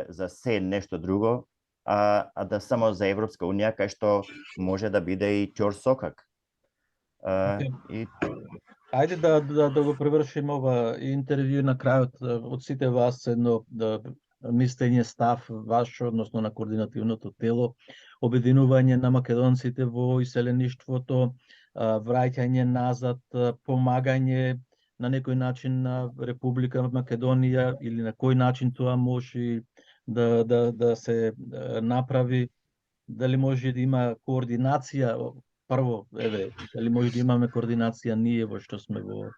за се нешто друго, а да само за Европска унија, кај што може да биде и ќор сокак. И Ајде да го превршим ова интервју на крајот од сите вас едно мислење, став ваш, односно на координативното тело, обединување на македонците во иселеништвото, враќање назад, помагање на некој начин на Република Македонија, или на кој начин тоа може да се направи, дали може да има координација, прво, дали може да имаме координација ние во што сме во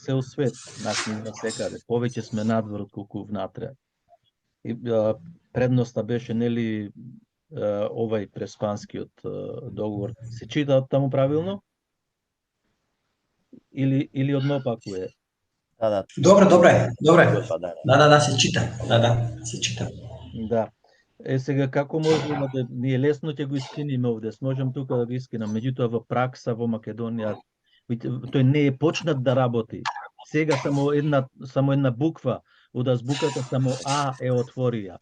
цел свет, на секаде. Повеќе сме надвор отколку внатре. И предноста беше, нели, овај преспанскиот договор. Се чита таму правилно? Или однопакуе? да. Добре. Да. Се чита. Се чита. Да. Сега како можеме да ние лесно ќе го искиниме овде, можам тука да го искинам, меѓутоа во пракса во Македонија тој не е почнат да работи. Сега само една буква од азбуката, само А е отворија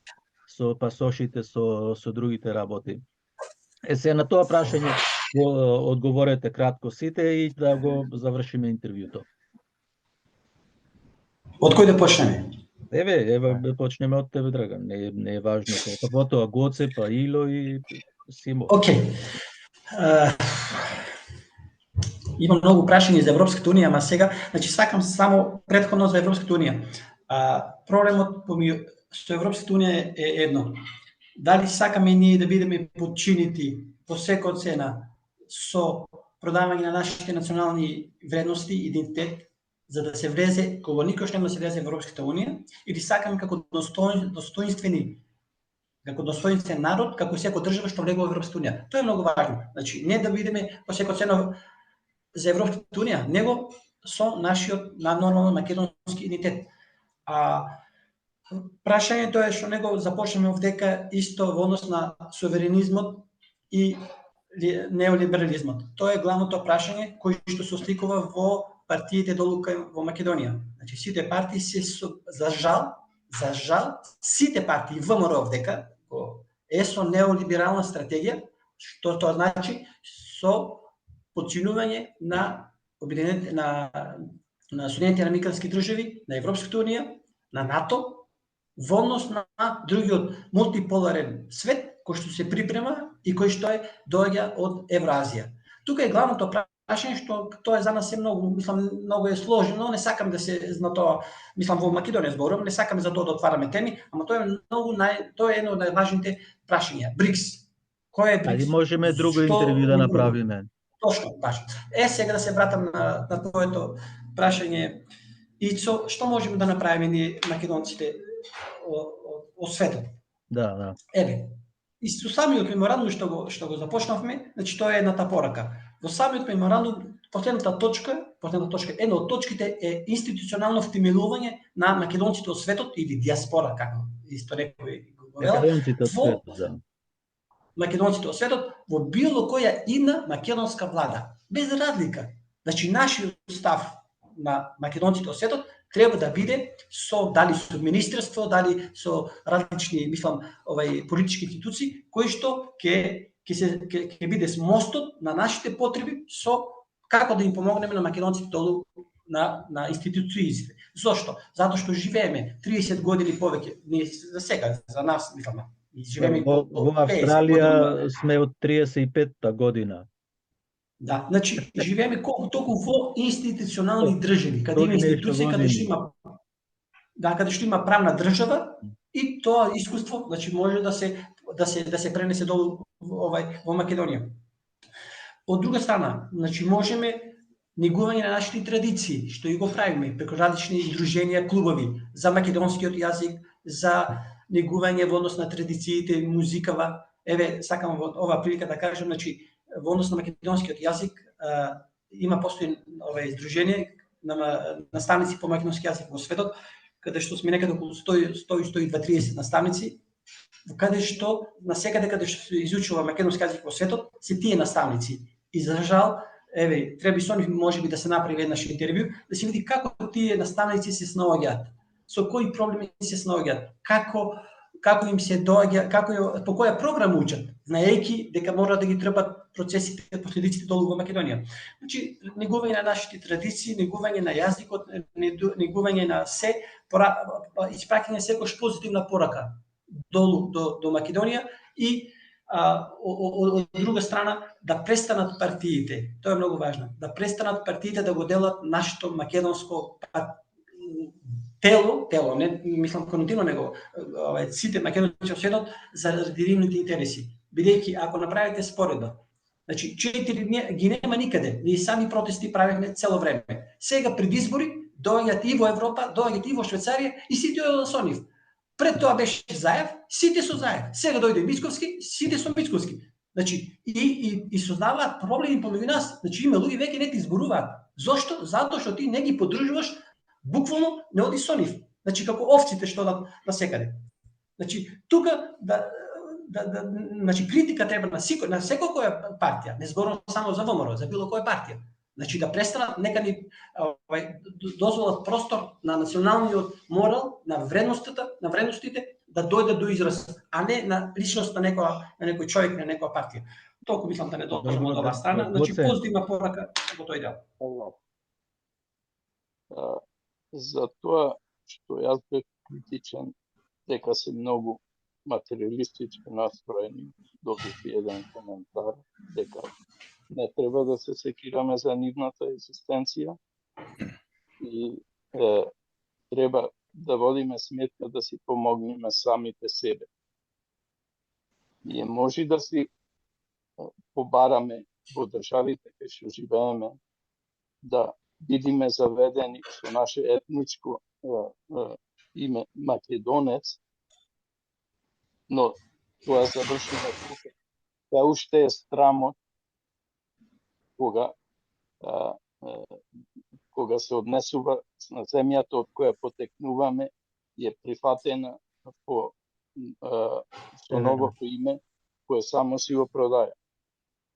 со пасошите, со другите работи. Сега на тоа прашање го одговорете кратко сите и да го завршиме интервјуто. Од кој да почнеме? Еве почнеме од тебе, Драган. Не е важно. Па потоа Гоце, па Ило и Симо. Океј. Има многу прашања за Европската унија, ама сега, значи сакам само претходно за Европската унија. Проблемот со Европската унија е едно. Дали сакаме ние да бидеме подчинети по секоја цена со продавање на нашите национални вредности, идентитет, за да се влезе, кога никош нема да се влезе в Европската унија, или сакаме како достоинствен народ, како секоја држава што влегува во Европската унија. Тоа е многу важно. Значи, не да бидеме по секоја цена за Европската унија, него со нашиот нормален македонски идентитет. Прашањето е што него започнеме овдека исто во однос на суверенизмот и неолиберализмот. Тоа е главното прашање кој што се осликува во партиите долу во Македонија. Значи сите партии се за жал сите партии ВМРО овдека е со неолиберална стратегија, што тоа значи со подчинување на Соединените американски држави, на Европската унија, на НАТО, во однос на другиот мултиполарен свет кој што се припрема и кој што доаѓа од Евразија. Тука е главното прашање, што тоа за нас е многу е сложно, не сакам да се на тоа, мислам во Македонија зборувам, не сакам за тоа да отвараме теми, ама тоа е едно од најважните прашања. БРИКС. Кој е БРИКС? Али можеме друго интервју да направиме. Точно, важно. Сега да се вратам на твоето прашање, Ицо, што можеме да направиме ние македонците од светот? Да. И со самиот меморандум што го започнавме, значи тоа е едната порака. Во самиот меморандум последната точка, една од точките е институционално втемелување на македонците од светот или диаспора, како исто некој го говорел. Македонците од светот, да. Македонците од светот во било која идна македонска влада, без разлика. Значи нашиот став на македонците од светот треба да биде дали со министерство, дали со различни, мислам, политички институции, кои што ќе биде мостот на нашите потреби со како да им помогнеме на македонците долу на институциите. Зошто? Затоа што живееме 30 години повеќе, не за сега, за нас, мислам, живееме во Австралија сме од 35-та година. Да, значи живееме толку во институционални држави, каде има институции, каде што има правна држава и тоа искуство, значи може да се пренесе долу во Македонија. Од друга страна, значи можеме негување на нашите традиции, што и го правиме преку различни издруженија, клубови за македонскиот јазик, за негување во однос на традициите, музикава. Еве, сакам во ова прилика да кажам, значи во однос на македонскиот јазик постои издружение на наставници по македонски јазик во светот, каде што сме некаде околу 100-130 наставници, каде што насекаде каде што се изучува македонски јазик во светот, се тие наставници. И за жал, треба и со нив можеби да се направи еднаш интервју, да се види како тие наставници се снаоѓаат, со кои проблеми се снаоѓаат, како им се доаѓа, по која програма учат, знаејќи дека мора да ги трпат процесите, последиците долу во Македонија. Значи, негување на нашите традиции, негување на јазикот, негување на се, испраќање секој позитивна порака долу до Македонија и од друга страна да престанат партиите. Тоа е многу важно. Да престанат партиите да го делат нашето македонско тело, не мислам конотивно, него сите македонци во светот заради нивните интереси. Бидејќи ако направите споредно, значи 4 дни ги нема никаде. Ние сами протести правихме цело време. Сега пред избори доаѓаат и во Европа, доаѓаат и во Швајцарија и сите одат со нив. Пред тоа беше Заев, сите со Заев. Сега дојде Мицковски, сите со Мицковски. Значи и создаваат проблеми помеѓу нас. Значи има луѓе веќе не ти зборуваат. Зошто? Затоа што ти не ги поддржуваш, буквално не оди со нив. Значи како овците што одат насекаде. Значи тука значи критика треба на секоја партија, не зборувам само за ВМРО, за било која партија. Значи да престанат, нека ни дозволат простор на националниот морал, на вредностите да дојдат до израз, а не на личност на некој човек, на некоја партија. Толку мислам да не дојдам од оваа страна, значи позитивна порака во тој дел. За тоа што јас бев критичен дека се многу материалистички настроени, добив еден коментар дека не треба да се секираме за нивната екзистенција и треба да водиме сметка да си помогнеме самите себе. И може да си побараме во државите кај што живееме да бидиме заведени со наше етничко име Македонец, но тоа завршува тука. Тоа уште е страмот кога се однесува на земјата од која потекнуваме и е прифатена со новото име кое само си го продаја.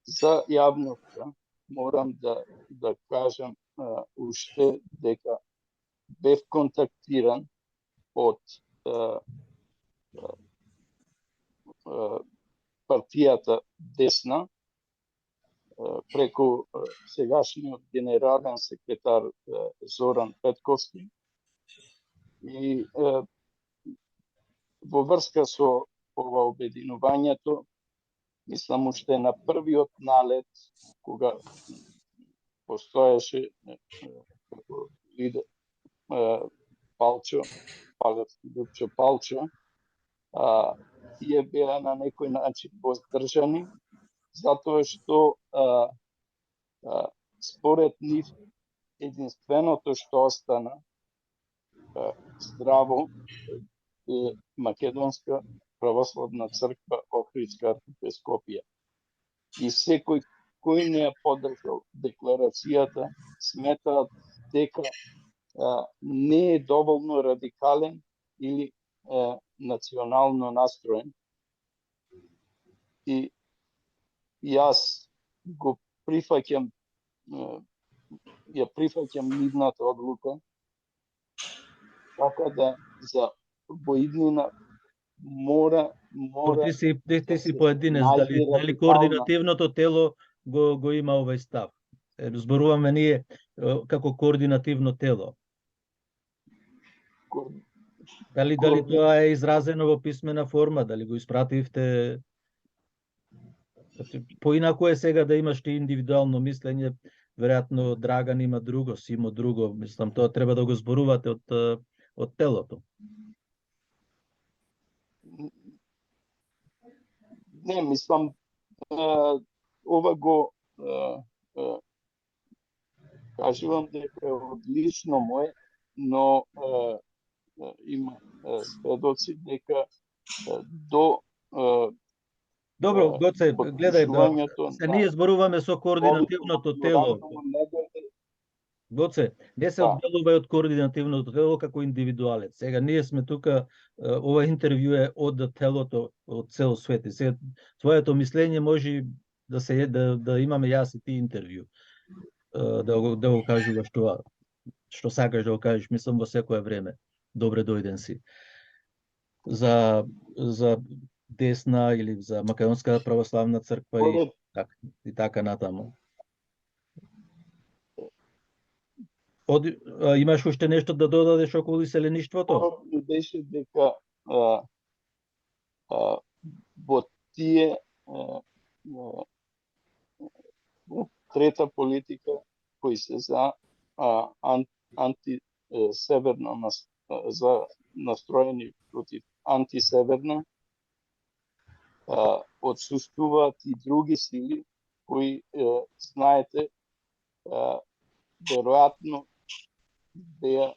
За јавноста морам да кажам уште дека бев контактиран од партијата Десна преку сегашниот генерален секретар Зоран Петковски и во врска со ова обединувањето мислам уште на првиот налет кога постоеше лидер Палчо тие беа на некој начин воздржани затоа што според нив единственото што остана здраво е Македонска православна црква Охридска архиепископија. И секој кој не ја поддржал декларацијата сметаат дека не е доволно радикален или национално настроен. И јас го прифаќам нивната одлука така да за воиднина мора ти си поединец, дали координативното тело го има овој став? Зборуваме ние како координативно тело. Дали тоа е изразено во писмена форма, дали го испративте? Поинаку е сега да имаш ти индивидуално мислење, веројатно Драган има друго, Симо друго, мислам тоа треба да го зборувате од телото. Не, мислам ова го кажувам дека одлично мое, но има сведоци дека до Добро, Гоце, гледај да подпишувањето се ние зборуваме со координативното тело. меморандумот не дојде. Гоце, не се Да. одделувај од координативното тело како индивидуалец. Сега ние сме тука, ова интервју е од телото од цел свет. И сега твоето мислење може да имаме јас и ти интервју. Да го кажуваш тоа што сакаш да го кажеш, мислам во секое време. Добре дојден си. За десна или за Македонска православна црква и така натаму. Имаш уште нешто да додадеш околу иселеништвото? Спорот ми беше дека во тие трета политика кои се за антисеверно за настроени против антисеверно, отсуствуваат и други сили кои знаете веројатно беа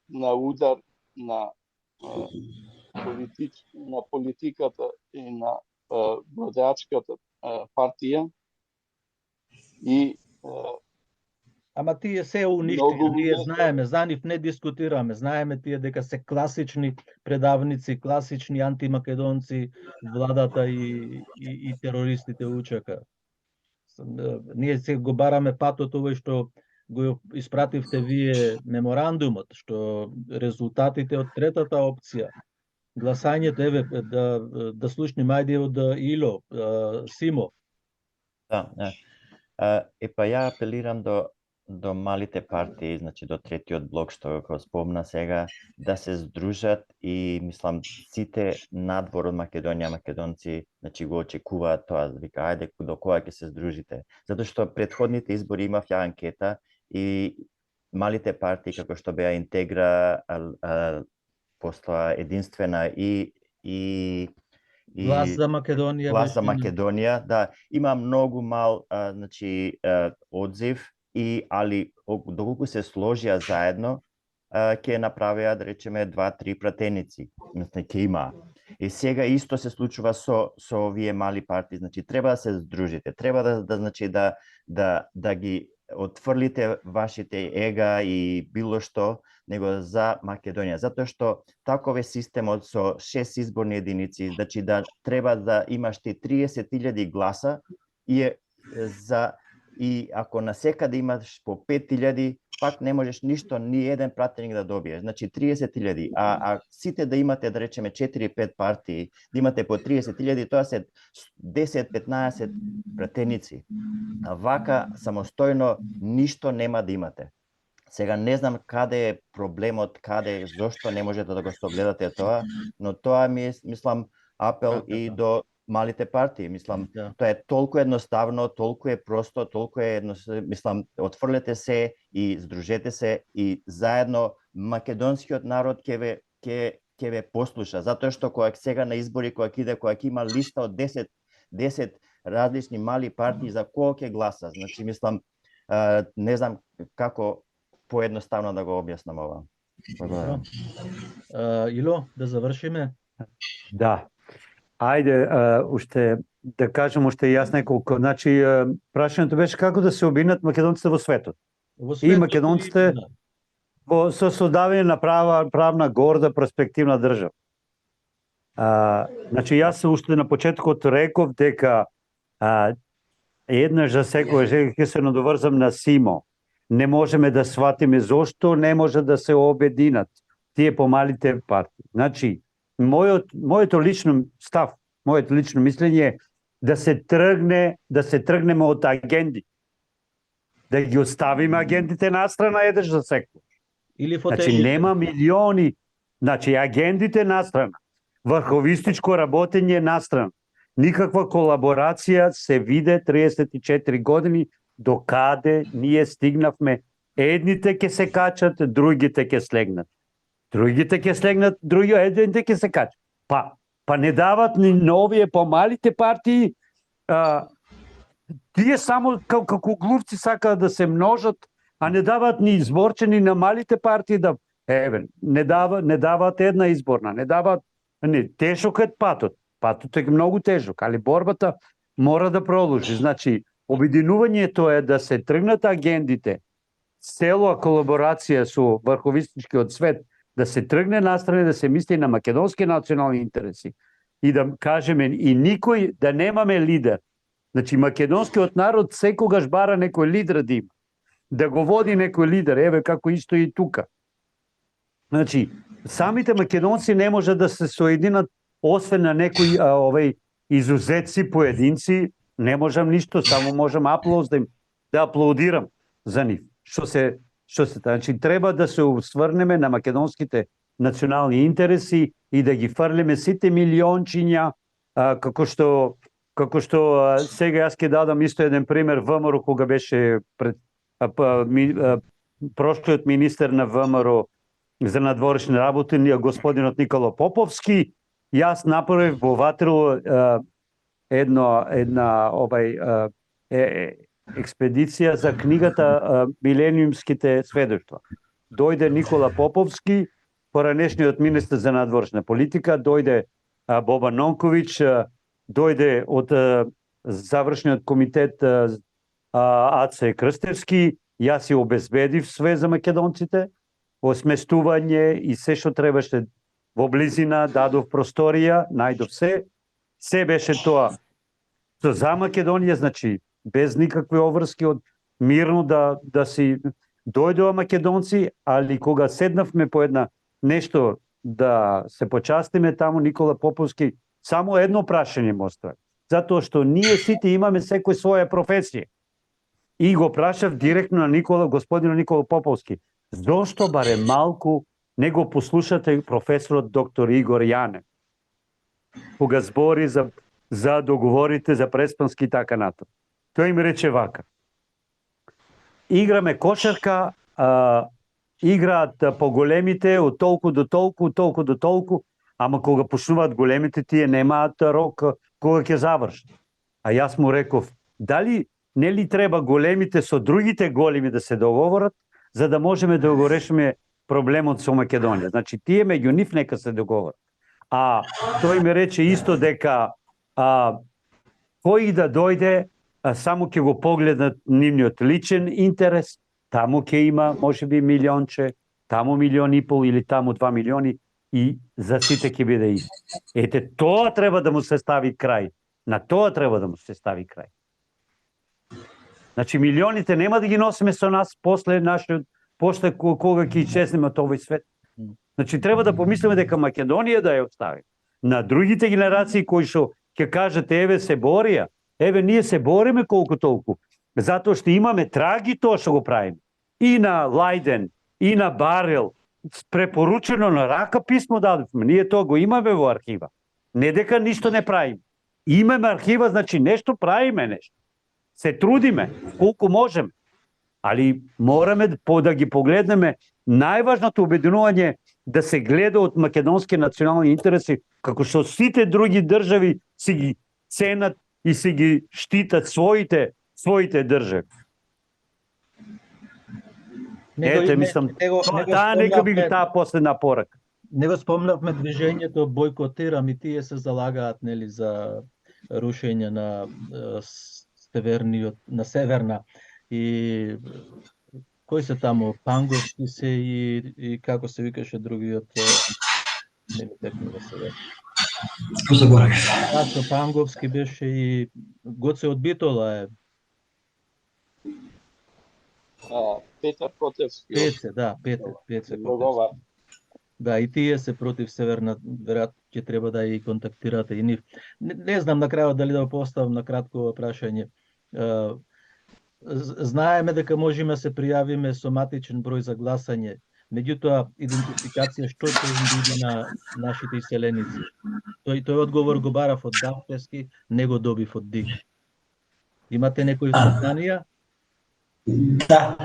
на удар на политиката и на владеачката партија и Ама тие се уништија, ние знаеме, за нив не дискутираме, знаеме тие дека се класични предавници, класични антимакедонци, владата и терористите УЧК. Ние се го бараме патот овој што го испративте вие меморандумот, што резултатите од третата опција, гласањето, еве, да слушнем, ајде од Ило, Симо. Да, па ја апелирам до малите партии, значи до третиот блок што го спомна сега, да се здружат и мислам сите надвор од Македонија, македонци, значи го очекуваат тоа, вика ајде до кога ќе се здружите. Затоа што претходните избори имав ја анкета и малите партии како што беа Интегра, постоа единствена и Глас за Македонија. Глас за Македонија, да, има многу мал значи одзив али доколку се сложија заедно ќе направеа да речеме 2-3 пратеници, значи ќе има. И сега исто се случува со овие мали партии, значи треба да се здружите, треба да значи да ги отфрлите вашите ега и било што, него за Македонија, затоа што таков е системот со 6 изборни единици, значи да треба да имаш ти 30.000 гласа и ако насекаде имаш по 5.000, пак не можеш ништо, ни еден пратеник да добиеш. Значи 30.000, а сите да имате, да речеме, 4-5 партии, да имате по 30.000, тоа се 10-15 пратеници. А вака, самостојно, ништо нема да имате. Сега не знам каде е проблемот, зошто не можете да го согледате тоа, но тоа ми е, мислам, апел и до малите партии, мислам, тоа е толку едноставно, толку е просто, толку е мислам, отфрлете се и здружете се и заедно македонскиот народ ќе ве послуша, затоа што кога сега на избори, кога ќе има листа од 10 различни мали партии, за кого ќе гласа, значи мислам, не знам како поедноставно да го објаснам ова. Ило, да завршиме? Да. Ајде, уште да кажем уште јас неколку. Значи, прашањето беше како да се обвинат македонците во светот. И македонците со создавање на правна горда перспективна држава. Значи, јас уште на почетокот реков дека еднаш за секој ќе се надоврзам на Симо. Не можеме да сватиме зошто не може да се обединат тие помалите партии. Значи, моето лично став, моето лично мислење е да се тргнеме од агенди. Да ги оставиме агендите настрана еднаш за секој. Значи нема милиони, значи агендите настрана. Врховистичко работење настрана. Никаква колаборација се виде 34 години до каде ние стигнавме. Едните ќе се качат, другите ќе слегнат. Другите ќе слегнат, едните ќе се качат. Па не дават ни новие помалите партии. Тие само како глувци сакаат да се множат, а не дават ни изборчени на малите партии не дават една изборна, не дават, тешок е патот. Патот е многу тежок, али борбата мора да продолжи. Значи, обединувањето е да се тргнат агендите, цела колаборација со врховистичкиот свет, да се тргне настране, да се мисли на македонски национални интереси и да кажеме и никој да немаме лидер. Значи, македонскиот народ секогаш бара некој лидер да има. Да го води некој лидер, еве како исто и тука. Значи, самите македонци не може да се соединат освен на некои изузетци, поединци, не можам ништо, само можам да аплодирам за нив. Што се значи треба да се усврнеме на македонските национални интереси и да ги фрлиме сите милиончиња, како што сега јас ќе дадам исто еден пример. ВМРО кога беше прошлиот министер на ВМРО за надворешни работи, господинот Никола Поповски, јас направив во Ватрило една експедиција за книгата Милениумските сведоштва. Дојде Никола Поповски, поранешниот министер за надворешна политика, дојде Бобан Нонковиќ, дојде од завршниот комитет Аце Крстевски, јас си обезбедив све за македонците, осместување и се што требаше во близина, дадов просторија, најдов се беше тоа за Македонија, значи без никакви обврски, од мирно да си дојдоа македонци, али кога седнавме по една нешто да се почастиме таму, Никола Поповски само едно прашање му остави. Затоа што ние сите имаме секој своја професија. И го прашав директно на господинот Никола Поповски, зошто барем малку не го послушате професорот доктор Игор Јанев, кога збори за договорите за Преспански и така натаму. Тој им рече вака: играме кошарка, играат по големите од толку до толку, ама кога почнуваат големите, тие немаат рок кога ќе завршат. А јас му реков, дали не ли треба големите со другите големи да се договорат, за да можеме да го решиме проблемот со Македонија. Значи, тие меѓу нив нека се договорат. А тој ми рече исто дека кој да дојде, само ќе го погледнат нивниот личен интерес, таму ќе има можеби милионче, таму 1,5 милиони или таму 2 милиони и за сите ќе биде исто. Ете, тоа треба да му се стави крај. На тоа треба да му се стави крај. Значи, милионите нема да ги носиме со нас после кога ќе исчезнеме од овој свет. Значи, треба да помислиме дека Македонија да ја остави. На другите генерации кои што ќе кажат, еве се борија, еве ние се бориме колку толку, затоа што имаме траги тоа што го правиме. И на Лајден, и на Барел, препоручено на рака писмо дадовме. Ние тоа го имаме во архива. Не дека ништо не правиме. Имаме архива, значи нешто правиме нешто. Се трудиме колку можеме. Али мораме да ги погледнеме најважното обединување да се гледа од македонски национални интереси, како што сите други држави си ги ценат и си ги штитат своите држави. Ете, мислам, таа нека би таа последна порака. Него спомнавме движењето Бойкотирам и тие се залагаат, нели, за рушење на северна и кои се таму, Панговски се и како се викаше другиот, не ми текнува сега. Заборавив. Ташо Панговски беше и Гоце од Битола е. Петар Котевски. Петар. Договар. Да, и тие се против Северна, веројатно ќе треба да и контактирате и нив. Не знам на крајот дали да поставам на кратко прашање. Знаеме дека можеме се пријавиме со матичен број за гласање, меѓутоа идентификација што ќе им биде на нашите иселеници. Тој одговор го барав од Дафтески, не го добив од ДИК. Имате некои сознанија? Да.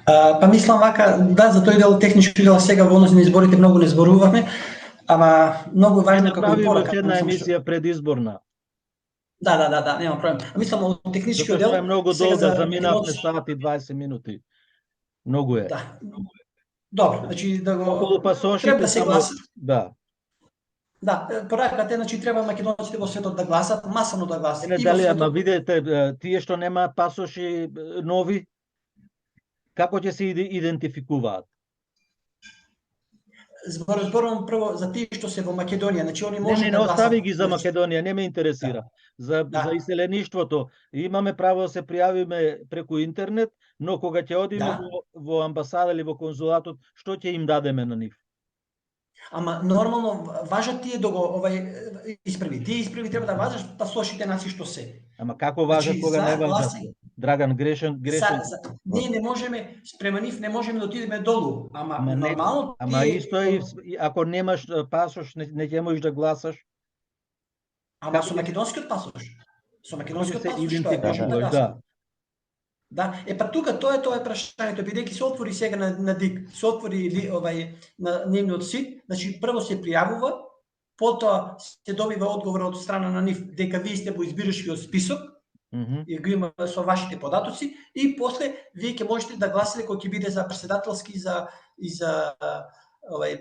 Па мислам вака, да, за тој дел технички дел сега во однос на изборите многу не зборувавме, ама многу важно како порака. Правиме една емисија предизборна. Да, нема проблем. Мислам од техничкиот дел. Тоа е многу долга, заминавме сат и 20 минути. Многу е. Да. Добро, значи да го околу пасошите треба да се гласа. Да. Да, пораката е, значи треба македонците во светот да гласат, масовно да гласат. Не, И во дали, ама светот, видете, тие што нема пасоши нови, како ќе се идентификуваат? зборувам прво за тие што се во Македонија, значи они Не, може не, да гласат. остави ги за Значи, Македонија, не ме интересира. За Да. иселеништвото имаме право да се пријавиме преку интернет, но кога ќе одиме Да. во амбасада или во конзулатот, што ќе им дадеме на нив? Ама нормално важат тие исправи. Тие исправи треба да важат пасошите наци што се. Ама како важат Значи, кога за не важат? гласање. Драган, грешен. Ние не можеме, спрема нив не можеме да отидеме долу, ама Ама не, нормално ама тие, исто е, ако немаш пасош, не ќе можеш да гласаш. ама како со ќе- македонскиот пасош. Со Како ќе македонскиот се пасош што е, може да идентификуваш, гласа. да. Да, па тука тоа е прашањето, бидејќи се отвори сега на ДИК, се отвори на нивниот сит, значи прво се пријавува, потоа се добива одговор од страна на нив дека вие сте во избирачкиот список Мгм. и го има со вашите податоци и после вие ќе можете да гласате кога ќе биде за претседателски и за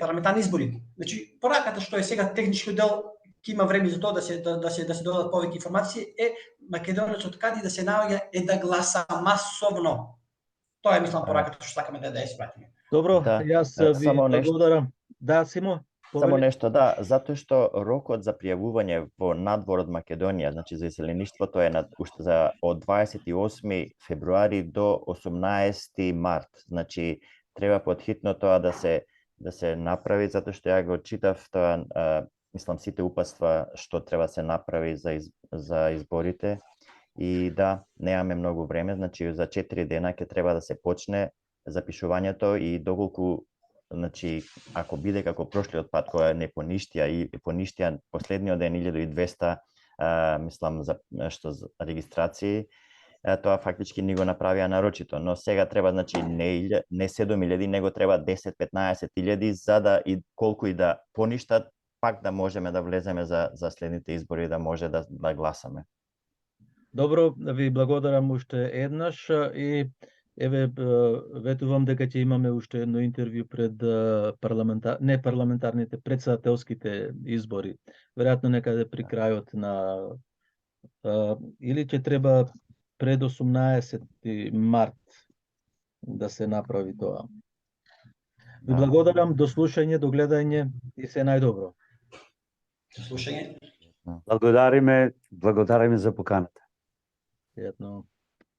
парламентарни избори. Значи пораката што е сега технички дел ќе има време за тоа да се додадат повеќе информации е македонецот каде да се наоѓа е да гласа масовно. Тоа е мислам пораката што сакаме да ја испратиме. Добро, Да, јас ви само нешто. благодарам. Да, Симо, Само повели. нешто, да, затоа што рокот за пријавување во надвор од Македонија, значи за иселеништвото е уште од 28 февруари до 18 март. Значи треба подхитно тоа да се направи, затоа што ја го читав тоа, мислам сите упатства што треба се направи за изборите. И да, немаме многу време, значи за 4 дена ќе треба да се почне запишувањето и доколку, значи, ако биде како прошлиот пат која не поништија последниот ден 1200, мислам за регистрации, тоа фактички ни го направија нарочито, но сега треба, значи, не 7000, него треба 10-15 000 за да и колку и да поништат, пак да можеме да влеземе за следните избори, да може да гласаме. Добро, ви благодарам уште еднаш и еве ветувам дека ќе имаме уште едно интервју пред парламентарните претседателските избори. Веројатно некаде при крајот на или ќе треба пред 18 март да се направи тоа. Ви благодарам, до слушање, до гледање и се најдобро. Со слушање. Благодариме за поканата. Пријатно.